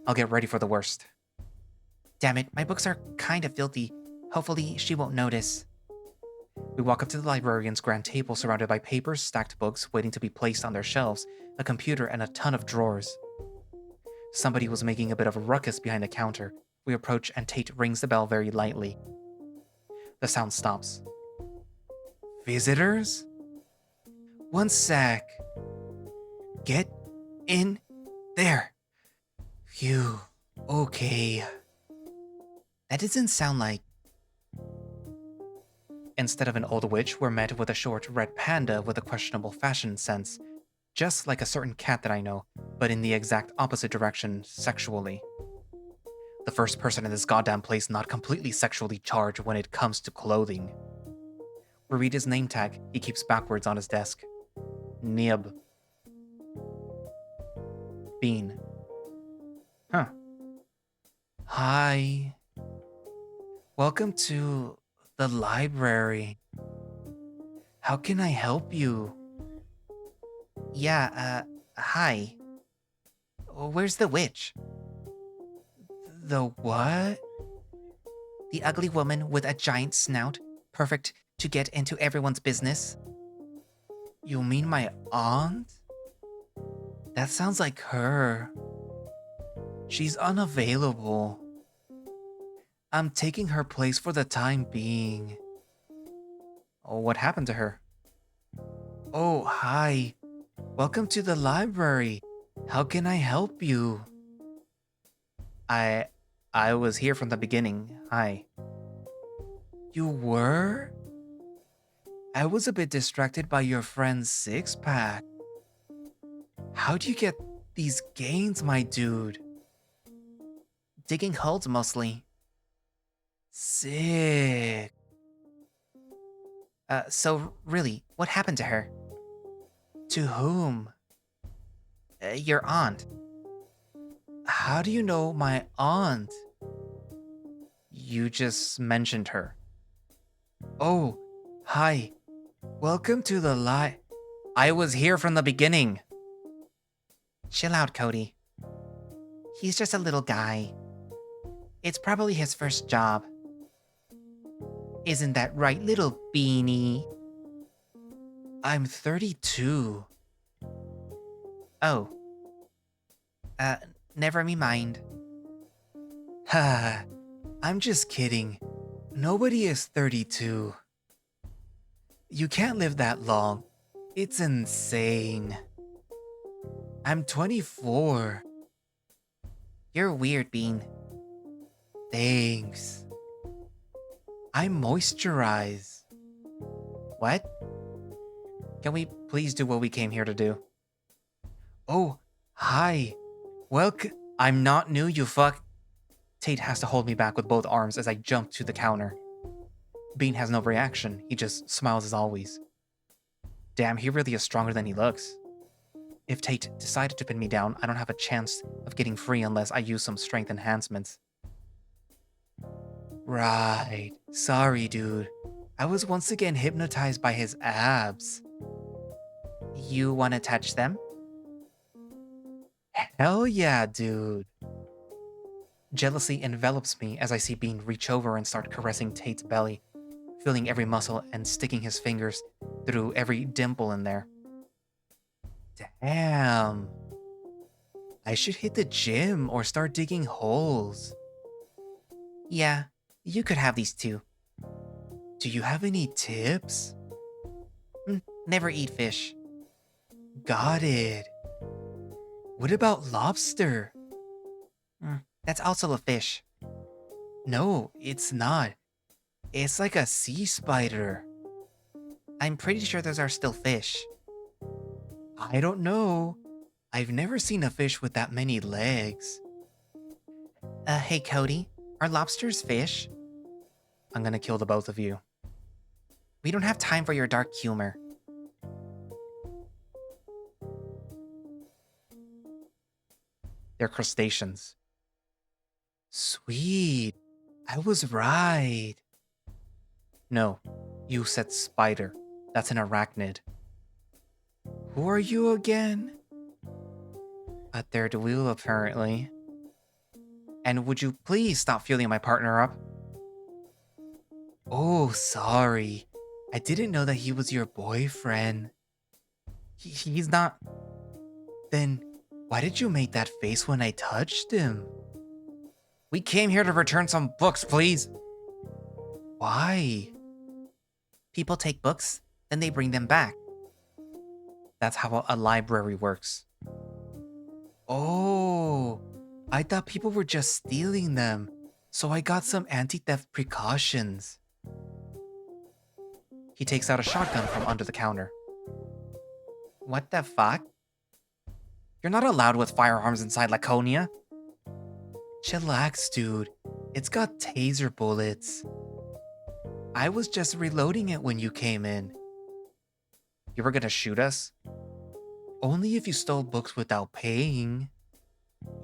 [SPEAKER 1] I'll get ready for the worst.
[SPEAKER 2] Damn it, my books are kind of filthy. Hopefully she won't notice.
[SPEAKER 1] We walk up to the librarian's grand table surrounded by papers, stacked books waiting to be placed on their shelves, a computer, and a ton of drawers. Somebody was making a bit of a ruckus behind the counter. We approach and Tate rings the bell very lightly. The sound stops.
[SPEAKER 2] Visitors? One sec. Get in there. Phew. Okay. That doesn't sound like...
[SPEAKER 1] Instead of an old witch, we're met with a short red panda with a questionable fashion sense. Just like a certain cat that I know, but in the exact opposite direction sexually. The first person in this goddamn place not completely sexually charged when it comes to clothing. We read his name tag he keeps backwards on his desk. Nib. Bean. Huh.
[SPEAKER 2] Hi. Welcome to the library. How can I help you? Yeah, hi. Where's the witch? The what? The ugly woman with a giant snout, perfect to get into everyone's business. You mean my aunt? That sounds like her. She's unavailable. I'm taking her place for the time being.
[SPEAKER 1] Oh, what happened to her?
[SPEAKER 2] Oh, hi. Welcome to the library. How can I help you?
[SPEAKER 1] I was here from the beginning. Hi.
[SPEAKER 2] You were? I was a bit distracted by your friend's six-pack. How'd you get these gains, my dude? Digging holes mostly. Sick. So really, what happened to her? To whom? Your aunt. How do you know my aunt?
[SPEAKER 1] You just mentioned her.
[SPEAKER 2] Oh, hi. Welcome to the
[SPEAKER 1] I was here from the beginning.
[SPEAKER 2] Chill out, Cody. He's just a little guy. It's probably his first job. Isn't that right, little beanie? I'm 32. Oh. Never me mind.
[SPEAKER 1] I'm just kidding. Nobody is 32. You can't live that long. It's insane. I'm 24.
[SPEAKER 2] You're weird, Bean.
[SPEAKER 1] Thanks. I moisturize.
[SPEAKER 2] What?
[SPEAKER 1] Can we please do what we came here to do? Oh, hi. I'm not new, you fuck. Tate has to hold me back with both arms as I jump to the counter. Bean has no reaction. He just smiles as always. Damn, he really is stronger than he looks. If Tate decided to pin me down, I don't have a chance of getting free unless I use some strength enhancements. Right. Sorry, dude. I was once again hypnotized by his abs.
[SPEAKER 2] You wanna touch them?
[SPEAKER 1] Hell yeah, dude. Jealousy envelops me as I see Bean reach over and start caressing Tate's belly, feeling every muscle and sticking his fingers through every dimple in there. Damn. I should hit the gym or start digging holes.
[SPEAKER 2] Yeah, you could have these too.
[SPEAKER 1] Do you have any tips?
[SPEAKER 2] Never eat fish.
[SPEAKER 1] Got it. What about lobster?
[SPEAKER 2] That's also a fish.
[SPEAKER 1] No, it's not. It's like a sea spider.
[SPEAKER 2] I'm pretty sure those are still fish.
[SPEAKER 1] I don't know. I've never seen a fish with that many legs.
[SPEAKER 2] Hey Cody, are lobsters fish?
[SPEAKER 1] I'm gonna kill the both of you.
[SPEAKER 2] We don't have time for your dark humor.
[SPEAKER 1] They're crustaceans. Sweet. I was right. No, you said spider. That's an arachnid. Who are you again?
[SPEAKER 2] A third wheel, apparently.
[SPEAKER 1] And would you please stop feeling my partner up? Oh, sorry. I didn't know that he was your boyfriend. He's not. Then why did you make that face when I touched him? We came here to return some books, please. Why?
[SPEAKER 2] People take books, then they bring them back.
[SPEAKER 1] That's how a library works. Oh, I thought people were just stealing them, so I got some anti-theft precautions. He takes out a shotgun from under the counter.
[SPEAKER 2] What the fuck?
[SPEAKER 1] You're not allowed with firearms inside Laconia. Chillax, dude. It's got taser bullets. I was just reloading it when you came in. You were gonna shoot us? Only if you stole books without paying.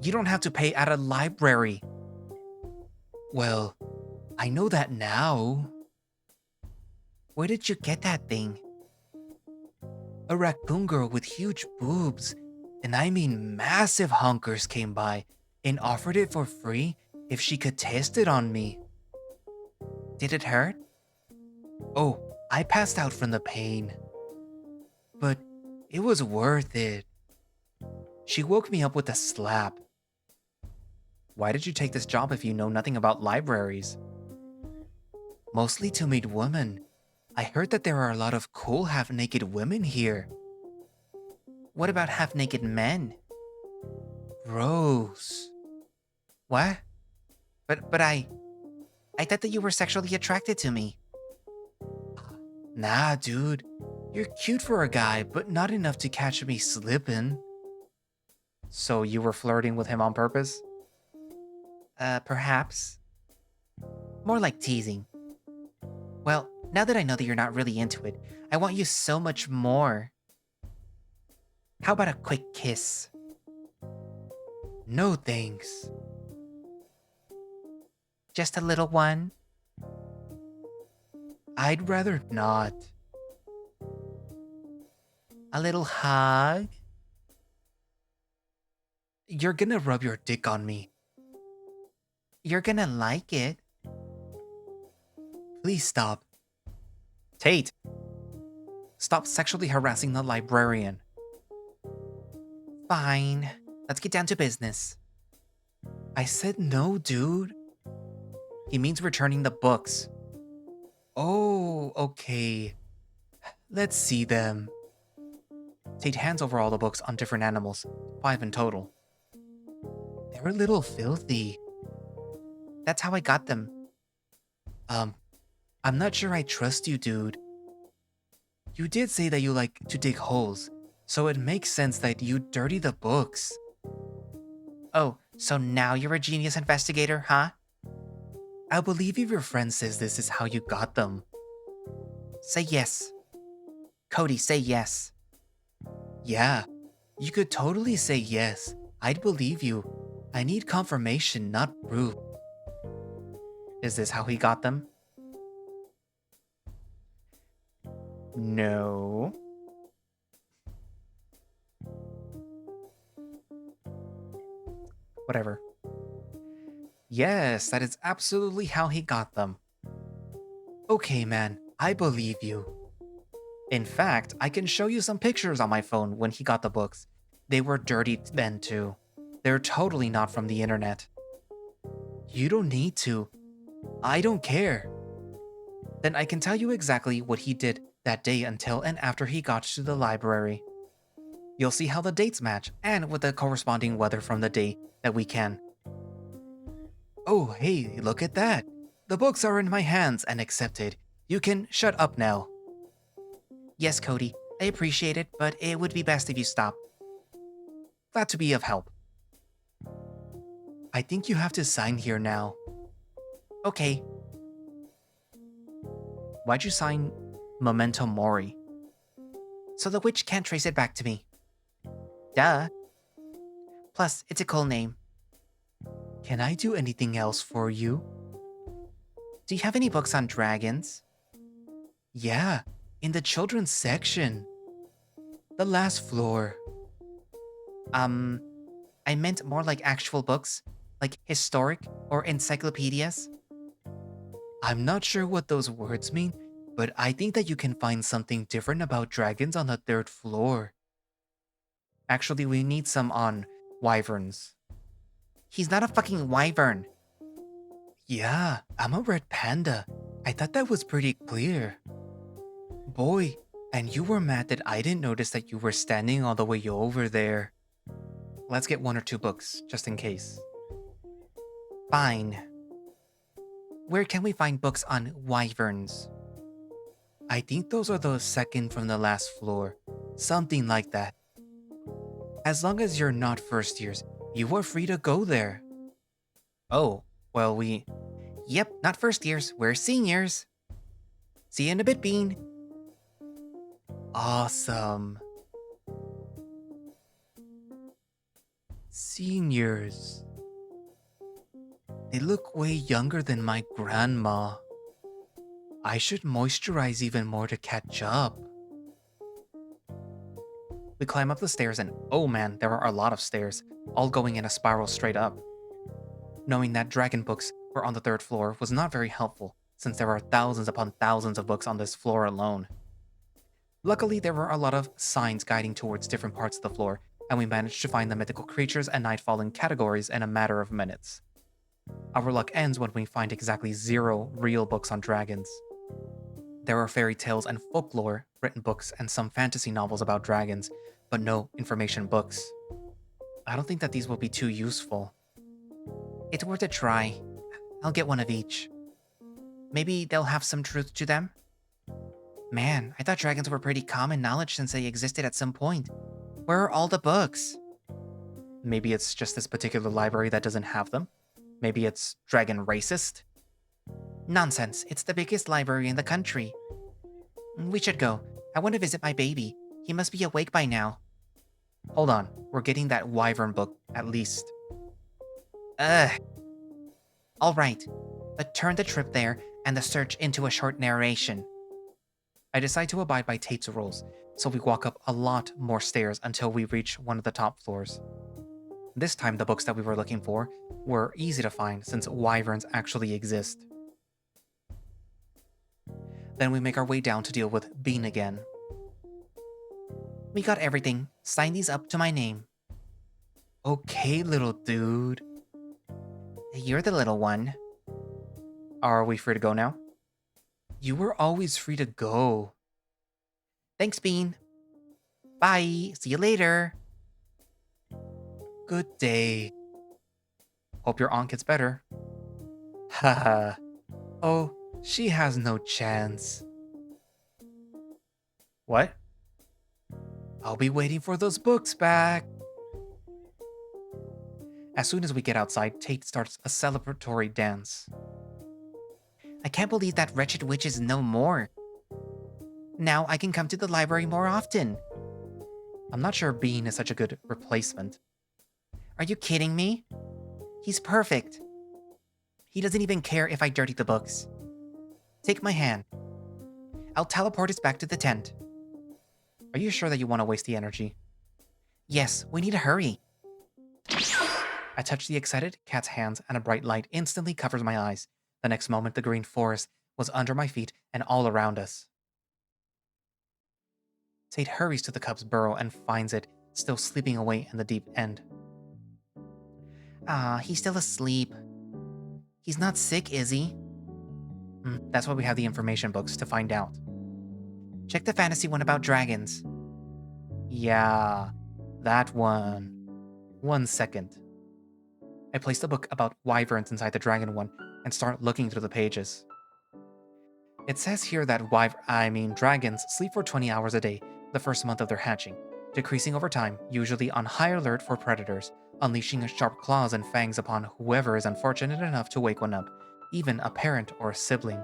[SPEAKER 1] You don't have to pay at a library. Well, I know that now.
[SPEAKER 2] Where did you get that thing?
[SPEAKER 1] A raccoon girl with huge boobs, and I mean massive hunkers, came by and offered it for free if she could test it on me.
[SPEAKER 2] Did it hurt?
[SPEAKER 1] Oh, I passed out from the pain. But it was worth it. She woke me up with a slap. Why did you take this job if you know nothing about libraries? Mostly to meet women. I heard that there are a lot of cool half-naked women here.
[SPEAKER 2] What about half-naked men?
[SPEAKER 1] Gross.
[SPEAKER 2] What? But I thought that you were sexually attracted to me.
[SPEAKER 1] Nah, dude. You're cute for a guy, but not enough to catch me slipping. So you were flirting with him on purpose?
[SPEAKER 2] Perhaps. More like teasing. Well, now that I know that you're not really into it, I want you so much more. How about a quick kiss?
[SPEAKER 1] No thanks.
[SPEAKER 2] Just a little one?
[SPEAKER 1] I'd rather not.
[SPEAKER 2] A little hug?
[SPEAKER 1] You're gonna rub your dick on me.
[SPEAKER 2] You're gonna like it.
[SPEAKER 1] Please stop. Tate! Stop sexually harassing the librarian.
[SPEAKER 2] Fine. Let's get down to business.
[SPEAKER 1] I said no, dude. He means returning the books. Oh, okay. Let's see them. Tate hands over all the books on different animals, 5 in total. They're a little filthy.
[SPEAKER 2] That's how I got them.
[SPEAKER 1] Um, I'm not sure I trust you, dude. You did say that you like to dig holes, so it makes sense that you dirty the books.
[SPEAKER 2] Oh, so now you're a genius investigator, huh?
[SPEAKER 1] I'll believe if your friend says this is how you got them.
[SPEAKER 2] Say yes. Cody, say yes.
[SPEAKER 1] Yeah, you could totally say yes. I'd believe you. I need confirmation, not proof. Is this how he got them? No. Whatever. Yes, that is absolutely how he got them. Okay, man, I believe you. In fact, I can show you some pictures on my phone when he got the books. They were dirty then too. They're totally not from the internet. You don't need to. I don't care. Then I can tell you exactly what he did that day until and after he got to the library. You'll see how the dates match, and with the corresponding weather from the day that we can. Oh, hey, look at that. The books are in my hands and accepted. You can shut up now.
[SPEAKER 2] Yes, Cody, I appreciate it, but it would be best if you stop.
[SPEAKER 1] Glad to be of help. I think you have to sign here now.
[SPEAKER 2] Okay.
[SPEAKER 1] Why'd you sign Memento Mori?
[SPEAKER 2] So the witch can't trace it back to me. Duh. Plus, it's a cool name.
[SPEAKER 1] Can I do anything else for you?
[SPEAKER 2] Do you have any books on dragons?
[SPEAKER 1] Yeah, in the children's section. The last floor.
[SPEAKER 2] I meant more like actual books, like historic or encyclopedias.
[SPEAKER 1] I'm not sure what those words mean, but I think that you can find something different about dragons on the 3rd floor. Actually, we need some on wyverns.
[SPEAKER 2] He's not a fucking wyvern.
[SPEAKER 1] Yeah, I'm a red panda. I thought that was pretty clear. Boy, and you were mad that I didn't notice that you were standing all the way over there. Let's get 1 or 2 books, just in case.
[SPEAKER 2] Fine. Where can we find books on wyverns?
[SPEAKER 1] I think those are the 2nd from the last floor. Something like that. As long as you're not first years, you are free to go there. Oh, well,
[SPEAKER 2] Yep, not first years, we're seniors. See you in a bit, Bean.
[SPEAKER 1] Awesome. Seniors. They look way younger than my grandma. I should moisturize even more to catch up. We climb up the stairs and oh man, there are a lot of stairs, all going in a spiral straight up. Knowing that dragon books were on the 3rd floor was not very helpful, since there are thousands upon thousands of books on this floor alone. Luckily, there were a lot of signs guiding towards different parts of the floor, and we managed to find the mythical creatures and nightfalling categories in a matter of minutes. Our luck ends when we find exactly 0 real books on dragons. There are fairy tales and folklore, written books, and some fantasy novels about dragons, but no information books. I don't think that these will be too useful.
[SPEAKER 2] It's worth a try. I'll get 1 of each. Maybe they'll have some truth to them? Man, I thought dragons were pretty common knowledge since they existed at some point. Where are all the books?
[SPEAKER 1] Maybe it's just this particular library that doesn't have them. Maybe it's dragon racist.
[SPEAKER 2] Nonsense, it's the biggest library in the country. We should go. I want to visit my baby. He must be awake by now.
[SPEAKER 1] Hold on, we're getting that wyvern book, at least.
[SPEAKER 2] Ugh. Alright, but turn the trip there and the search into a short narration.
[SPEAKER 1] I decide to abide by Tate's rules, so we walk up a lot more stairs until we reach one of the top floors. This time, the books that we were looking for were easy to find since wyverns actually exist. Then we make our way down to deal with Bean again.
[SPEAKER 2] We got everything. Sign these up to my name.
[SPEAKER 1] Okay, little dude.
[SPEAKER 2] You're the little one.
[SPEAKER 1] Are we free to go now? You were always free to go.
[SPEAKER 2] Thanks, Bean. Bye. See you later.
[SPEAKER 1] Good day. Hope your aunt gets better. Haha. Oh, she has no chance. What? I'll be waiting for those books back. As soon as we get outside, Tate starts a celebratory dance.
[SPEAKER 2] I can't believe that wretched witch is no more. Now I can come to the library more often.
[SPEAKER 1] I'm not sure Bean is such a good replacement.
[SPEAKER 2] Are you kidding me? He's perfect. He doesn't even care if I dirty the books. Take my hand. I'll teleport us back to the tent.
[SPEAKER 1] Are you sure that you want to waste the energy?
[SPEAKER 2] Yes, we need to hurry.
[SPEAKER 1] I touch the excited cat's hands and a bright light instantly covers my eyes. The next moment, the green forest was under my feet and all around us. Tate hurries to the cub's burrow and finds it, still sleeping away in the deep end.
[SPEAKER 2] Ah, he's still asleep. He's not sick, is he?
[SPEAKER 1] That's why we have the information books to find out.
[SPEAKER 2] Check the fantasy one about dragons.
[SPEAKER 1] Yeah, that one. 1 second. I place the book about wyverns inside the dragon one and start looking through the pages. It says here that dragons sleep for 20 hours a day the first month of their hatching, decreasing over time, usually on high alert for predators, unleashing sharp claws and fangs upon whoever is unfortunate enough to wake one up, even a parent or a sibling.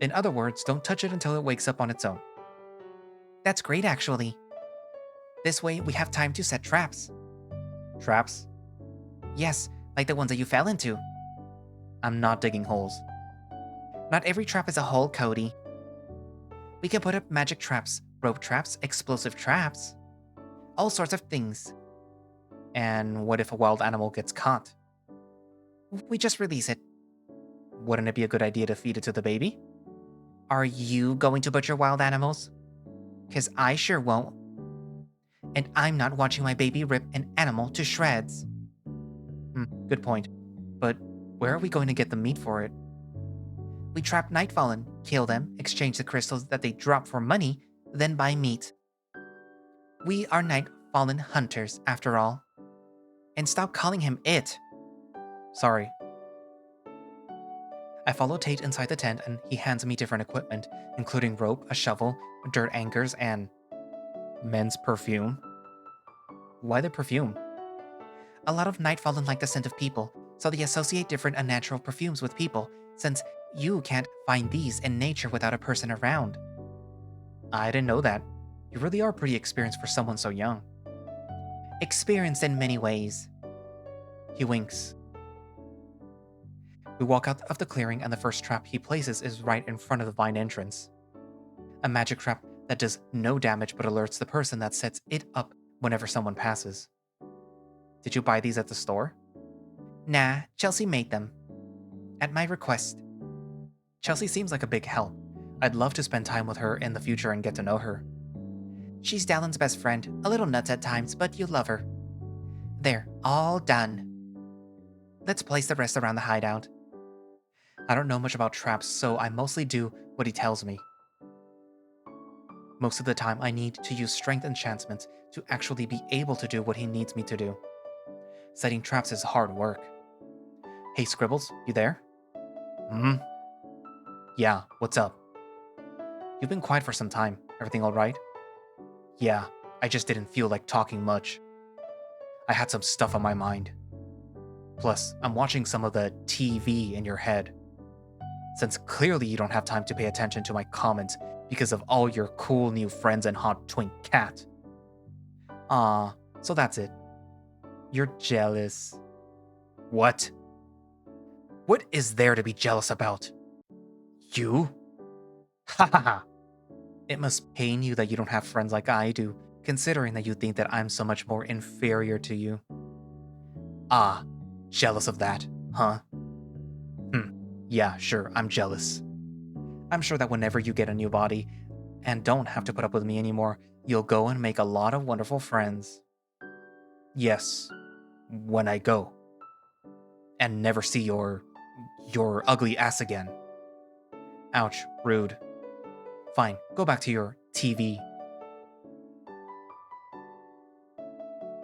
[SPEAKER 1] In other words, don't touch it until it wakes up on its own.
[SPEAKER 2] That's great, actually. This way, we have time to set traps.
[SPEAKER 1] Traps?
[SPEAKER 2] Yes, like the ones that you fell into.
[SPEAKER 1] I'm not digging holes.
[SPEAKER 2] Not every trap is a hole, Cody. We can put up magic traps, rope traps, explosive traps. All sorts of things.
[SPEAKER 1] And what if a wild animal gets caught?
[SPEAKER 2] We just release it.
[SPEAKER 1] Wouldn't it be a good idea to feed it to the baby?
[SPEAKER 2] Are you going to butcher wild animals? 'Cause I sure won't. And I'm not watching my baby rip an animal to shreds.
[SPEAKER 1] Good point. But where are we going to get the meat for it?
[SPEAKER 2] We trap Nightfallen, kill them, exchange the crystals that they drop for money, then buy meat. We are Nightfallen hunters, after all. And stop calling him it.
[SPEAKER 1] Sorry. I follow Tate inside the tent and he hands me different equipment, including rope, a shovel, dirt anchors, and men's perfume. Why the perfume?
[SPEAKER 2] A lot of Nightfallen like the scent of people, so they associate different unnatural perfumes with people, since you can't find these in nature without a person around.
[SPEAKER 1] I didn't know that. You really are pretty experienced for someone so young.
[SPEAKER 2] Experienced in many ways.
[SPEAKER 1] He winks. We walk out of the clearing and the first trap he places is right in front of the vine entrance. A magic trap that does no damage but alerts the person that sets it up whenever someone passes. Did you buy these at the store?
[SPEAKER 2] Nah, Chelsea made them. At my request.
[SPEAKER 1] Chelsea seems like a big help. I'd love to spend time with her in the future and get to know her.
[SPEAKER 2] She's Dallin's best friend, a little nuts at times, but you'll love her. There, all done. Let's place the rest around the hideout.
[SPEAKER 1] I don't know much about traps, so I mostly do what he tells me. Most of the time, I need to use strength enchantments to actually be able to do what he needs me to do. Setting traps is hard work. Hey, Scribbles, you there? Yeah, what's up? You've been quiet for some time. Everything alright? Yeah, I just didn't feel like talking much. I had some stuff on my mind. Plus, I'm watching some of the TV in your head. Since clearly you don't have time to pay attention to my comments because of all your cool new friends and hot twink cat. So that's it. You're jealous. What? What is there to be jealous about? You? Ha ha ha! It must pain you that you don't have friends like I do, considering that you think that I'm so much more inferior to you. Ah, jealous of that, huh? Yeah, sure, I'm jealous. I'm sure that whenever you get a new body, and don't have to put up with me anymore, you'll go and make a lot of wonderful friends. Yes, when I go. And never see Your ugly ass again. Ouch, rude. Fine, go back to your TV.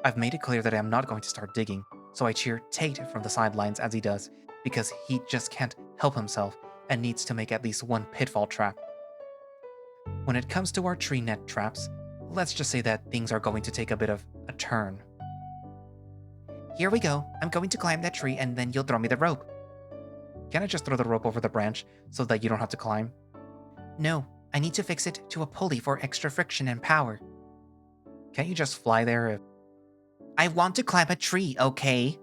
[SPEAKER 1] I've made it clear that I am not going to start digging, so I cheer Tate from the sidelines as he does, because he just can't help himself and needs to make at least one pitfall trap. When it comes to our tree net traps, let's just say that things are going to take a bit of a turn.
[SPEAKER 2] Here we go. I'm going to climb that tree and then you'll throw me the rope.
[SPEAKER 1] Can I just throw the rope over the branch so that you don't have to climb?
[SPEAKER 2] No, I need to fix it to a pulley for extra friction and power.
[SPEAKER 1] Can't you just fly there if...
[SPEAKER 2] I want to climb a tree, okay?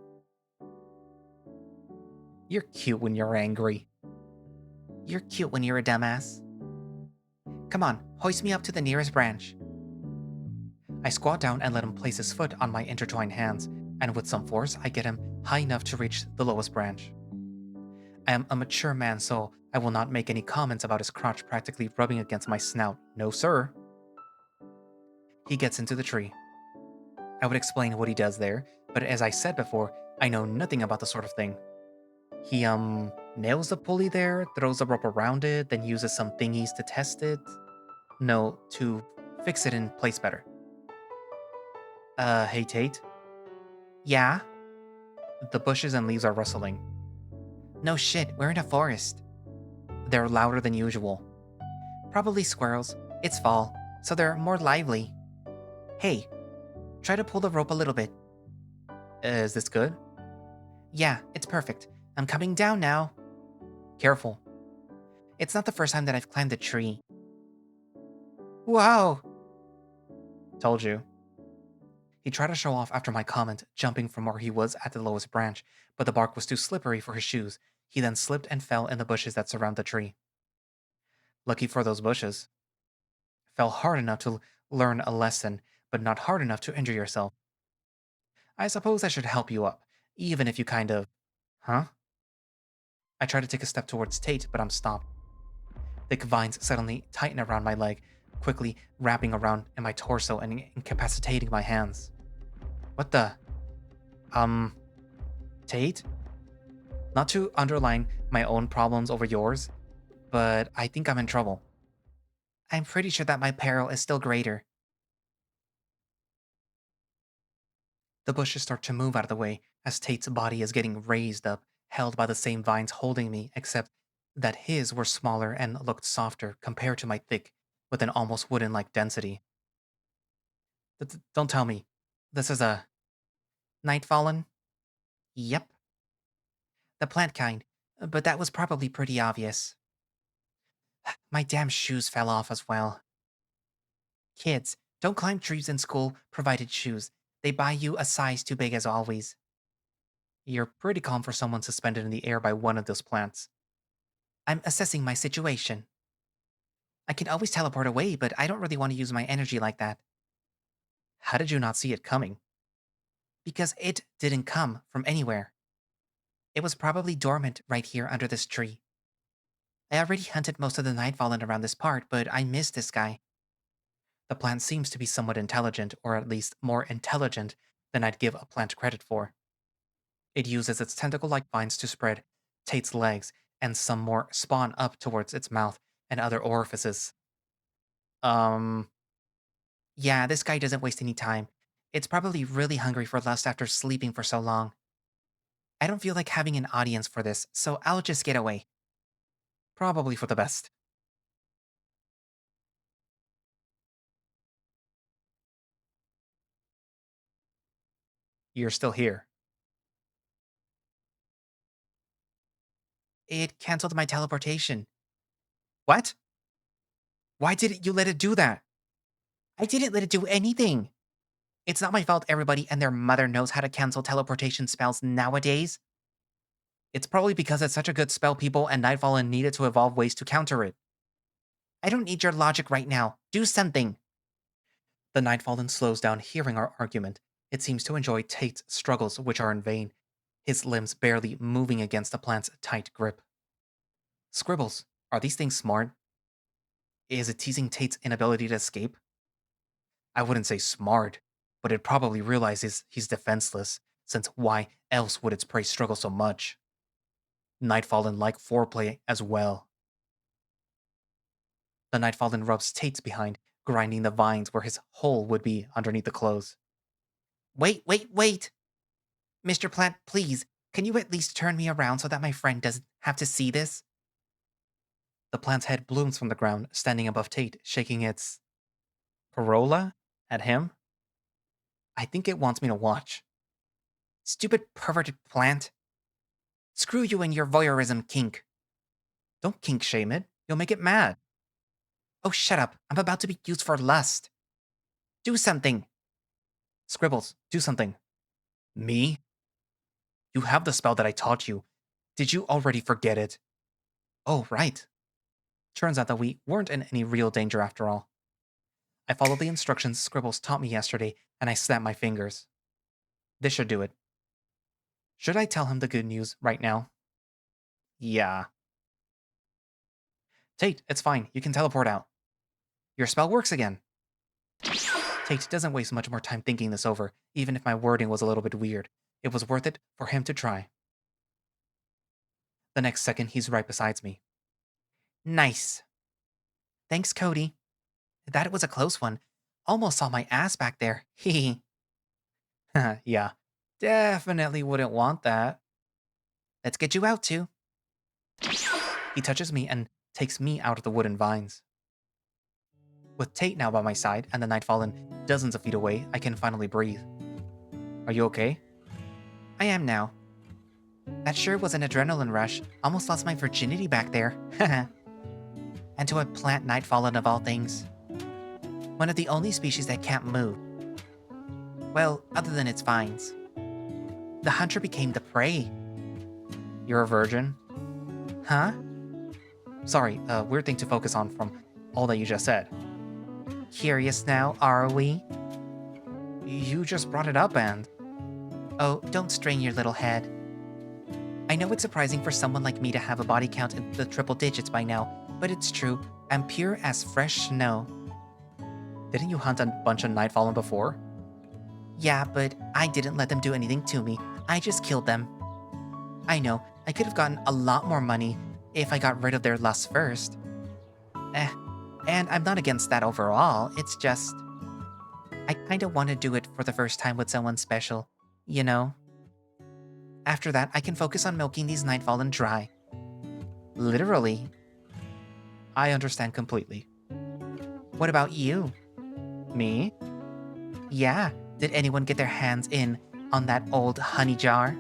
[SPEAKER 1] You're cute when you're angry.
[SPEAKER 2] You're cute when you're a dumbass. Come on, hoist me up to the nearest branch.
[SPEAKER 1] I squat down and let him place his foot on my intertwined hands, and with some force, I get him high enough to reach the lowest branch. I am a mature man, so I will not make any comments about his crotch practically rubbing against my snout. No, sir. He gets into the tree. I would explain what he does there, but as I said before, I know nothing about the sort of thing. He, nails the pulley there, throws a rope around it, then uses some thingies to test it. No, to fix it in place better. Hey Tate?
[SPEAKER 2] Yeah?
[SPEAKER 1] The bushes and leaves are rustling.
[SPEAKER 2] No shit, we're in a forest.
[SPEAKER 1] They're louder than usual.
[SPEAKER 2] Probably squirrels. It's fall, so they're more lively. Hey, try to pull the rope a little bit.
[SPEAKER 1] Is this good?
[SPEAKER 2] Yeah, it's perfect. I'm coming down now.
[SPEAKER 1] Careful.
[SPEAKER 2] It's not the first time that I've climbed a tree. Whoa!
[SPEAKER 1] Told you. He tried to show off after my comment, jumping from where he was at the lowest branch, but the bark was too slippery for his shoes. He then slipped and fell in the bushes that surround the tree. Lucky for those bushes. Fell hard enough to learn a lesson, but not hard enough to injure yourself. I suppose I should help you up, even if you kind of... Huh? I try to take a step towards Tate, but I'm stopped. Thick vines suddenly tighten around my leg, quickly wrapping around in my torso and incapacitating my hands. What the? Tate? Not to underline my own problems over yours, but I think I'm in trouble.
[SPEAKER 2] I'm pretty sure that my peril is still greater.
[SPEAKER 1] The bushes start to move out of the way as Tate's body is getting raised up, held by the same vines holding me, except that his were smaller and looked softer compared to my thick, with an almost wooden-like density. Don't tell me. This is a...
[SPEAKER 2] Nightfallen?
[SPEAKER 1] Yep.
[SPEAKER 2] The plant kind, but that was probably pretty obvious. My damn shoes fell off as well. Kids, don't climb trees in school provided shoes. They buy you a size too big as always.
[SPEAKER 1] You're pretty calm for someone suspended in the air by one of those plants.
[SPEAKER 2] I'm assessing my situation. I can always teleport away, but I don't really want to use my energy like that.
[SPEAKER 1] How did you not see it coming?
[SPEAKER 2] Because it didn't come from anywhere. It was probably dormant right here under this tree. I already hunted most of the Nightfallen around this part, but I missed this guy.
[SPEAKER 1] The plant seems to be somewhat intelligent, or at least more intelligent than I'd give a plant credit for. It uses its tentacle-like vines to spread Tate's legs, and some more spawn up towards its mouth and other orifices.
[SPEAKER 2] Yeah, this guy doesn't waste any time. It's probably really hungry for lust after sleeping for so long. I don't feel like having an audience for this, so I'll just get away.
[SPEAKER 1] Probably for the best. You're still here.
[SPEAKER 2] It cancelled my teleportation.
[SPEAKER 1] What? Why didn't you let it do that?
[SPEAKER 2] I didn't let it do anything. It's not my fault everybody and their mother knows how to cancel teleportation spells nowadays.
[SPEAKER 1] It's probably because it's such a good spell people and Nightfallen needed to evolve ways to counter it.
[SPEAKER 2] I don't need your logic right now. Do something.
[SPEAKER 1] The Nightfallen slows down hearing our argument. It seems to enjoy Tate's struggles, which are in vain, his limbs barely moving against the plant's tight grip. Scribbles, are these things smart? Is it teasing Tate's inability to escape? I wouldn't say smart, but it probably realizes he's defenseless, since why else would its prey struggle so much? Nightfallen-like foreplay as well. The Nightfallen rubs Tate's behind, grinding the vines where his hole would be underneath the clothes.
[SPEAKER 2] Wait, wait, wait! Mr. Plant, please, can you at least turn me around so that my friend doesn't have to see this?
[SPEAKER 1] The plant's head blooms from the ground, standing above Tate, shaking its corolla at him. I think it wants me to watch.
[SPEAKER 2] Stupid perverted plant. Screw you and your voyeurism kink.
[SPEAKER 1] Don't kink shame it. You'll make it mad.
[SPEAKER 2] Oh, shut up. I'm about to be used for lust. Do something.
[SPEAKER 1] Scribbles, do something. Me? You have the spell that I taught you. Did you already forget it? Oh, right. Turns out that we weren't in any real danger after all. I followed the instructions Scribbles taught me yesterday, and I snapped my fingers. This should do it. Should I tell him the good news right now? Yeah. Tate, it's fine. You can teleport out. Your spell works again. Tate doesn't waste much more time thinking this over, even if my wording was a little bit weird. It was worth it for him to try. The next second, he's right beside me.
[SPEAKER 2] Nice. Thanks, Cody. That was a close one. Almost saw my ass back there. Hee.
[SPEAKER 1] Yeah, definitely wouldn't want that.
[SPEAKER 2] Let's get you out, too.
[SPEAKER 1] He touches me and takes me out of the wooden vines. With Tate now by my side and the Nightfallen dozens of feet away, I can finally breathe. Are you okay?
[SPEAKER 2] I am now. That sure was an adrenaline rush. Almost lost my virginity back there. And to a plant Nightfallen of all things. One of the only species that can't move. Well, other than its vines. The hunter became the prey.
[SPEAKER 1] You're a virgin?
[SPEAKER 2] Huh?
[SPEAKER 1] Sorry, weird thing to focus on from all that you just said.
[SPEAKER 2] Curious now, are we?
[SPEAKER 1] You just brought it up and...
[SPEAKER 2] Oh, don't strain your little head. I know it's surprising for someone like me to have a body count in the triple digits by now, but it's true. I'm pure as fresh snow.
[SPEAKER 1] Didn't you hunt a bunch of Nightfallen before?
[SPEAKER 2] Yeah, but I didn't let them do anything to me. I just killed them. I know, I could have gotten a lot more money if I got rid of their lust first. And I'm not against that overall, it's just... I kinda want to do it for the first time with someone special, you know? After that, I can focus on milking these Nightfallen dry. Literally.
[SPEAKER 1] I understand completely.
[SPEAKER 2] What about you?
[SPEAKER 1] Me?
[SPEAKER 2] Yeah, did anyone get their hands in on that old honey jar?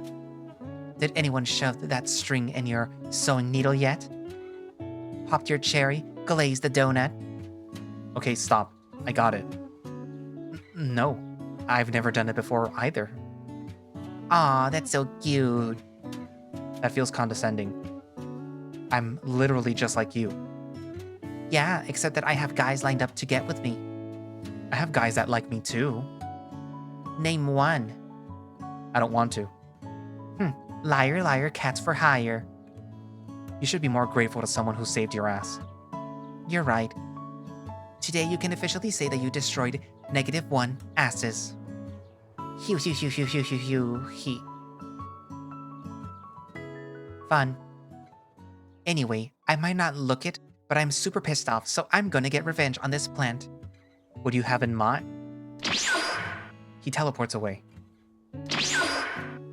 [SPEAKER 2] Did anyone shove that string in your sewing needle yet? Popped your cherry, glazed the donut?
[SPEAKER 1] Okay, stop. I got it. No, I've never done it before either.
[SPEAKER 2] Aw, that's so cute.
[SPEAKER 1] That feels condescending. I'm literally just like you.
[SPEAKER 2] Yeah, except that I have guys lined up to get with me.
[SPEAKER 1] I have guys that like me too.
[SPEAKER 2] Name one.
[SPEAKER 1] I don't want to.
[SPEAKER 2] Liar, liar, cats for hire.
[SPEAKER 1] You should be more grateful to someone who saved your ass.
[SPEAKER 2] You're right. Today you can officially say that you destroyed -1 asses. Hew, hew, hew, hew, hew, hew, hew, he. Fun. Anyway, I might not look it, but I'm super pissed off, so I'm gonna get revenge on this plant.
[SPEAKER 1] What do you have in mind? He teleports away.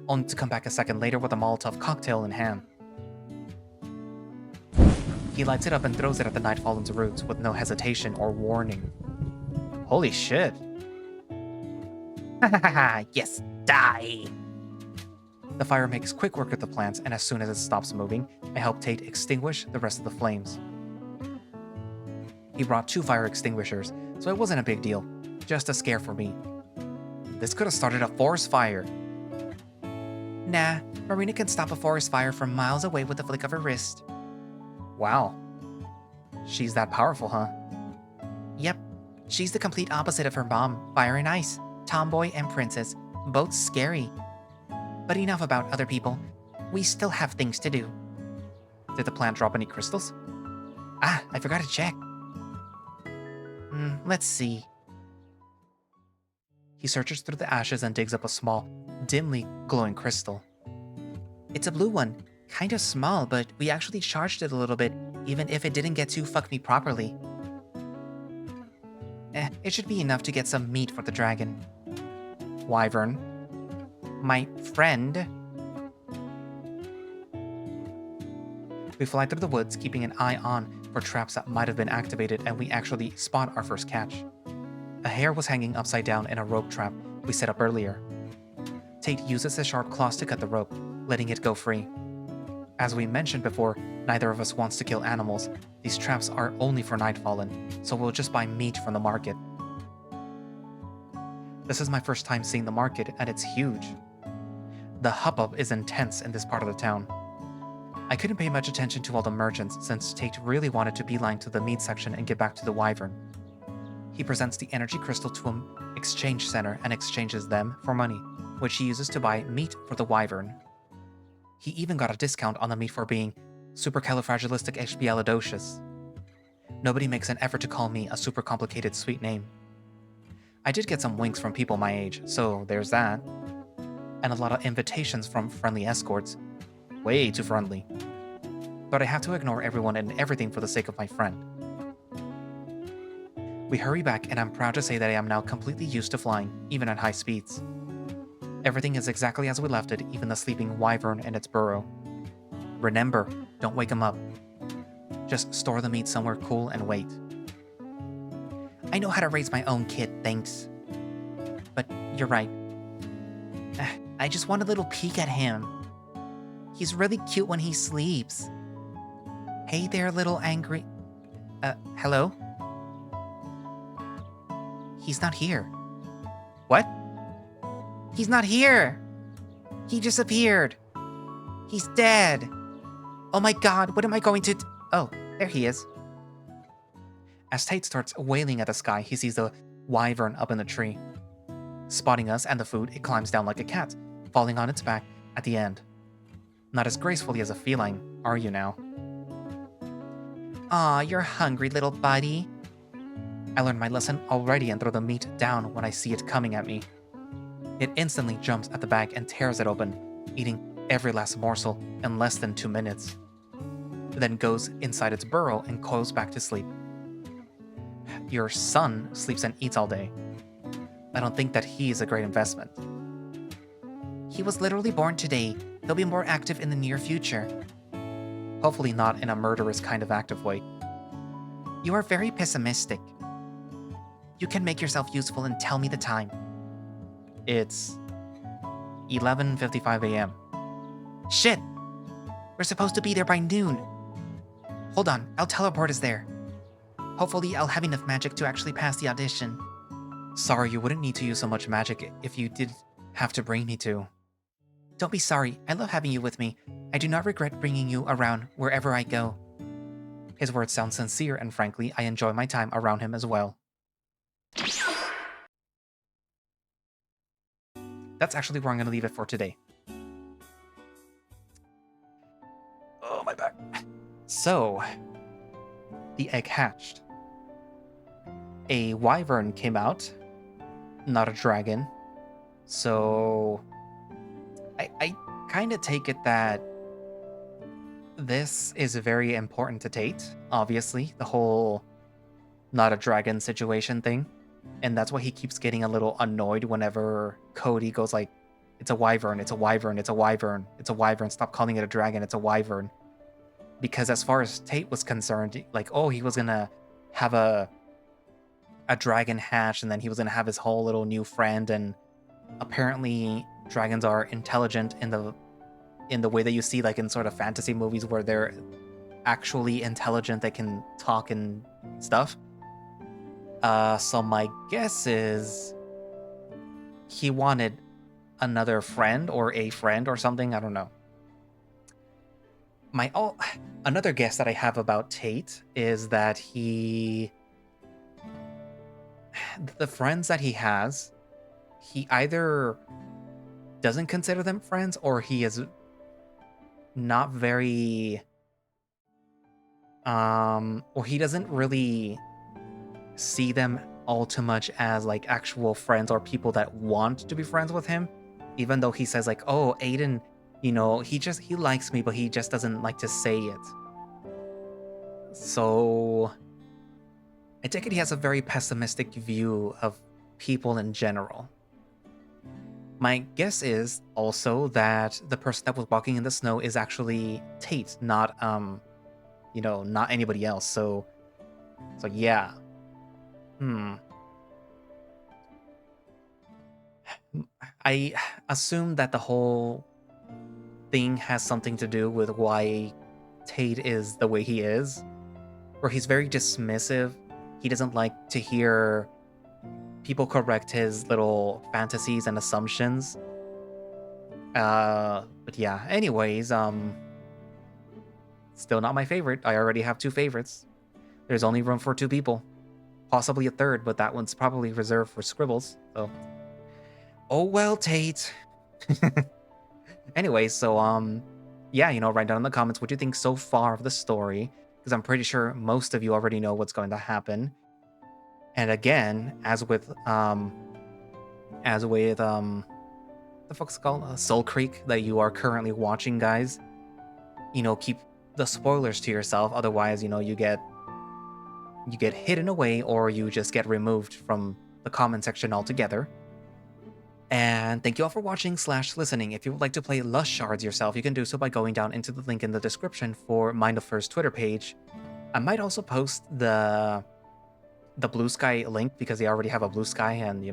[SPEAKER 1] Only to come back a second later with a Molotov cocktail in hand. He lights it up and throws it at the Nightfallen's roots with no hesitation or warning. Holy shit.
[SPEAKER 2] Yes, die!
[SPEAKER 1] The fire makes quick work of the plants, and as soon as it stops moving, I help Tate extinguish the rest of the flames. He brought 2 fire extinguishers, so it wasn't a big deal, just a scare for me. This could have started a forest fire.
[SPEAKER 2] Nah, Marina can stop a forest fire from miles away with the flick of her wrist.
[SPEAKER 1] Wow. She's that powerful, huh?
[SPEAKER 2] Yep, she's the complete opposite of her mom, Fire and Ice, tomboy and princess, both scary. But enough about other people. We still have things to do.
[SPEAKER 1] Did the plant drop any crystals?
[SPEAKER 2] Ah, I forgot to check. Let's see.
[SPEAKER 1] He searches through the ashes and digs up a small, dimly glowing crystal.
[SPEAKER 2] It's a blue one. Kind of small, but we actually charged it a little bit, even if it didn't get to fuck me properly. It should be enough to get some meat for the dragon.
[SPEAKER 1] Wyvern.
[SPEAKER 2] My friend.
[SPEAKER 1] We fly through the woods, keeping an eye on for traps that might have been activated, and we actually spot our first catch. A hare was hanging upside down in a rope trap we set up earlier. Tate uses his sharp claws to cut the rope, letting it go free. As we mentioned before, neither of us wants to kill animals. These traps are only for Nightfallen, so we'll just buy meat from the market. This is my first time seeing the market, and it's huge. The hubbub is intense in this part of the town. I couldn't pay much attention to all the merchants since Tate really wanted to beeline to the meat section and get back to the wyvern. He presents the energy crystal to an exchange center and exchanges them for money, which he uses to buy meat for the wyvern. He even got a discount on the meat for being supercalifragilisticexpialidocious. Nobody makes an effort to call me a super complicated sweet name. I did get some winks from people my age, so there's that. And a lot of invitations from friendly escorts. Way too friendly. But I have to ignore everyone and everything for the sake of my friend. We hurry back, and I'm proud to say that I am now completely used to flying, even at high speeds. Everything is exactly as we left it, even the sleeping wyvern in its burrow. Remember, don't wake him up. Just store the meat somewhere cool and wait.
[SPEAKER 2] I know how to raise my own kid, thanks. But you're right. I just want a little peek at him. He's really cute when he sleeps. Hey there, little angry... hello? He's not here.
[SPEAKER 1] What?
[SPEAKER 2] He's not here! He disappeared! He's dead! Oh my god, what am I going to Oh, there he is.
[SPEAKER 1] As Tate starts wailing at the sky, he sees the wyvern up in the tree. Spotting us and the food, it climbs down like a cat, falling on its back at the end. Not as gracefully as a feline, are you now?
[SPEAKER 2] Aw, you're hungry, little buddy.
[SPEAKER 1] I learned my lesson already and throw the meat down when I see it coming at me. It instantly jumps at the bag and tears it open, eating every last morsel in less than 2 minutes. It then goes inside its burrow and coils back to sleep. Your son sleeps and eats all day. I don't think that he is a great investment.
[SPEAKER 2] He was literally born today. He'll be more active in the near future.
[SPEAKER 1] Hopefully not in a murderous kind of active way.
[SPEAKER 2] You are very pessimistic. You can make yourself useful and tell me the time.
[SPEAKER 1] It's 11:55 a.m.
[SPEAKER 2] Shit! We're supposed to be there by noon. Hold on, I'll teleport us there. Hopefully I'll have enough magic to actually pass the audition.
[SPEAKER 1] Sorry, you wouldn't need to use so much magic if you did have to bring me to.
[SPEAKER 2] Don't be sorry, I love having you with me. I do not regret bringing you around wherever I go.
[SPEAKER 1] His words sound sincere, and frankly, I enjoy my time around him as well. That's actually where I'm going to leave it for today. Oh, my back. So, the egg hatched. A wyvern came out, not a dragon. So, I kind of take it that this is very important to Tate, obviously, the whole not a dragon situation thing. And that's why he keeps getting a little annoyed whenever Cody goes like, it's a wyvern, it's a wyvern, it's a wyvern, it's a wyvern, stop calling it a dragon, it's a wyvern. Because as far as Tate was concerned, like, oh, he was gonna have a dragon hatch, and then he was gonna have his whole little new friend, and apparently dragons are intelligent in the way that you see like in sort of fantasy movies where they're actually intelligent, they can talk and stuff. So my guess is he wanted another friend or a friend or something, I don't know. Another guess that I have about Tate is that the friends that he has, he either doesn't consider them friends or he is not very or he doesn't really see them all too much as like actual friends or people that want to be friends with him, even though he says like, oh, Aiden You know, he likes me, but he just doesn't like to say it. So I take it he has a very pessimistic view of people in general. My guess is also that the person that was walking in the snow is actually Tate, not not anybody else. So yeah. Hmm. I assume that the whole thing has something to do with why Tate is the way he is, where he's very dismissive. He doesn't like to hear people correct his little fantasies and assumptions. But yeah, anyways, still not my favorite. I already have two favorites. There's only room for two people. Possibly a third, but that one's probably reserved for Scribbles, so. Oh well, Tate. Anyways, so, yeah, write down in the comments what you think so far of the story, because I'm pretty sure most of you already know what's going to happen. And again, as with the fuck's it called? Soul Creek that you are currently watching, guys. Keep the spoilers to yourself, otherwise, you get hidden away or you just get removed from the comment section altogether. And thank you all for watching / listening. If you would like to play Lush Shards yourself, you can do so by going down into the link in the description for MindofFur's Twitter page. I might also post the Blue Sky link because they already have a Blue Sky, and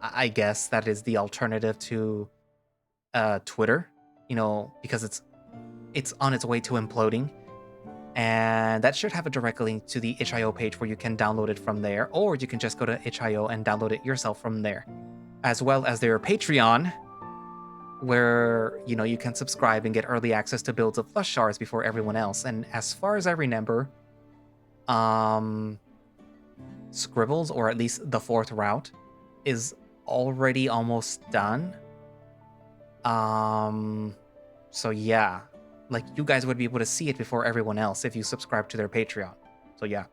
[SPEAKER 1] I guess that is the alternative to Twitter, because it's on its way to imploding. And that should have a direct link to the itch.io page where you can download it from there, or you can just go to itch.io and download it yourself from there. As well as their Patreon, where, you can subscribe and get early access to builds of Lush Shards before everyone else. And as far as I remember, Scribbles, or at least the 4th route, is already almost done. So yeah. Like, you guys would be able to see it before everyone else if you subscribe to their Patreon. So yeah,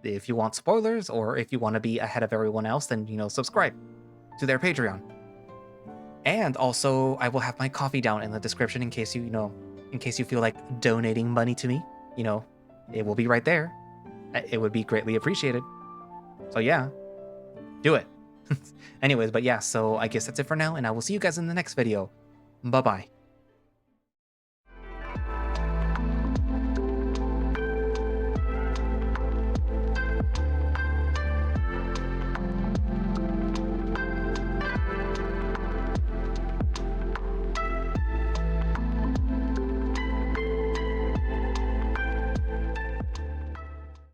[SPEAKER 1] if you want spoilers or if you want to be ahead of everyone else, then, subscribe to their Patreon. And also, I will have my coffee down in the description in case in case you feel like donating money to me. It will be right there. It would be greatly appreciated. So yeah, do it. Anyways, but yeah, so I guess that's it for now, and I will see you guys in the next video. Bye-bye.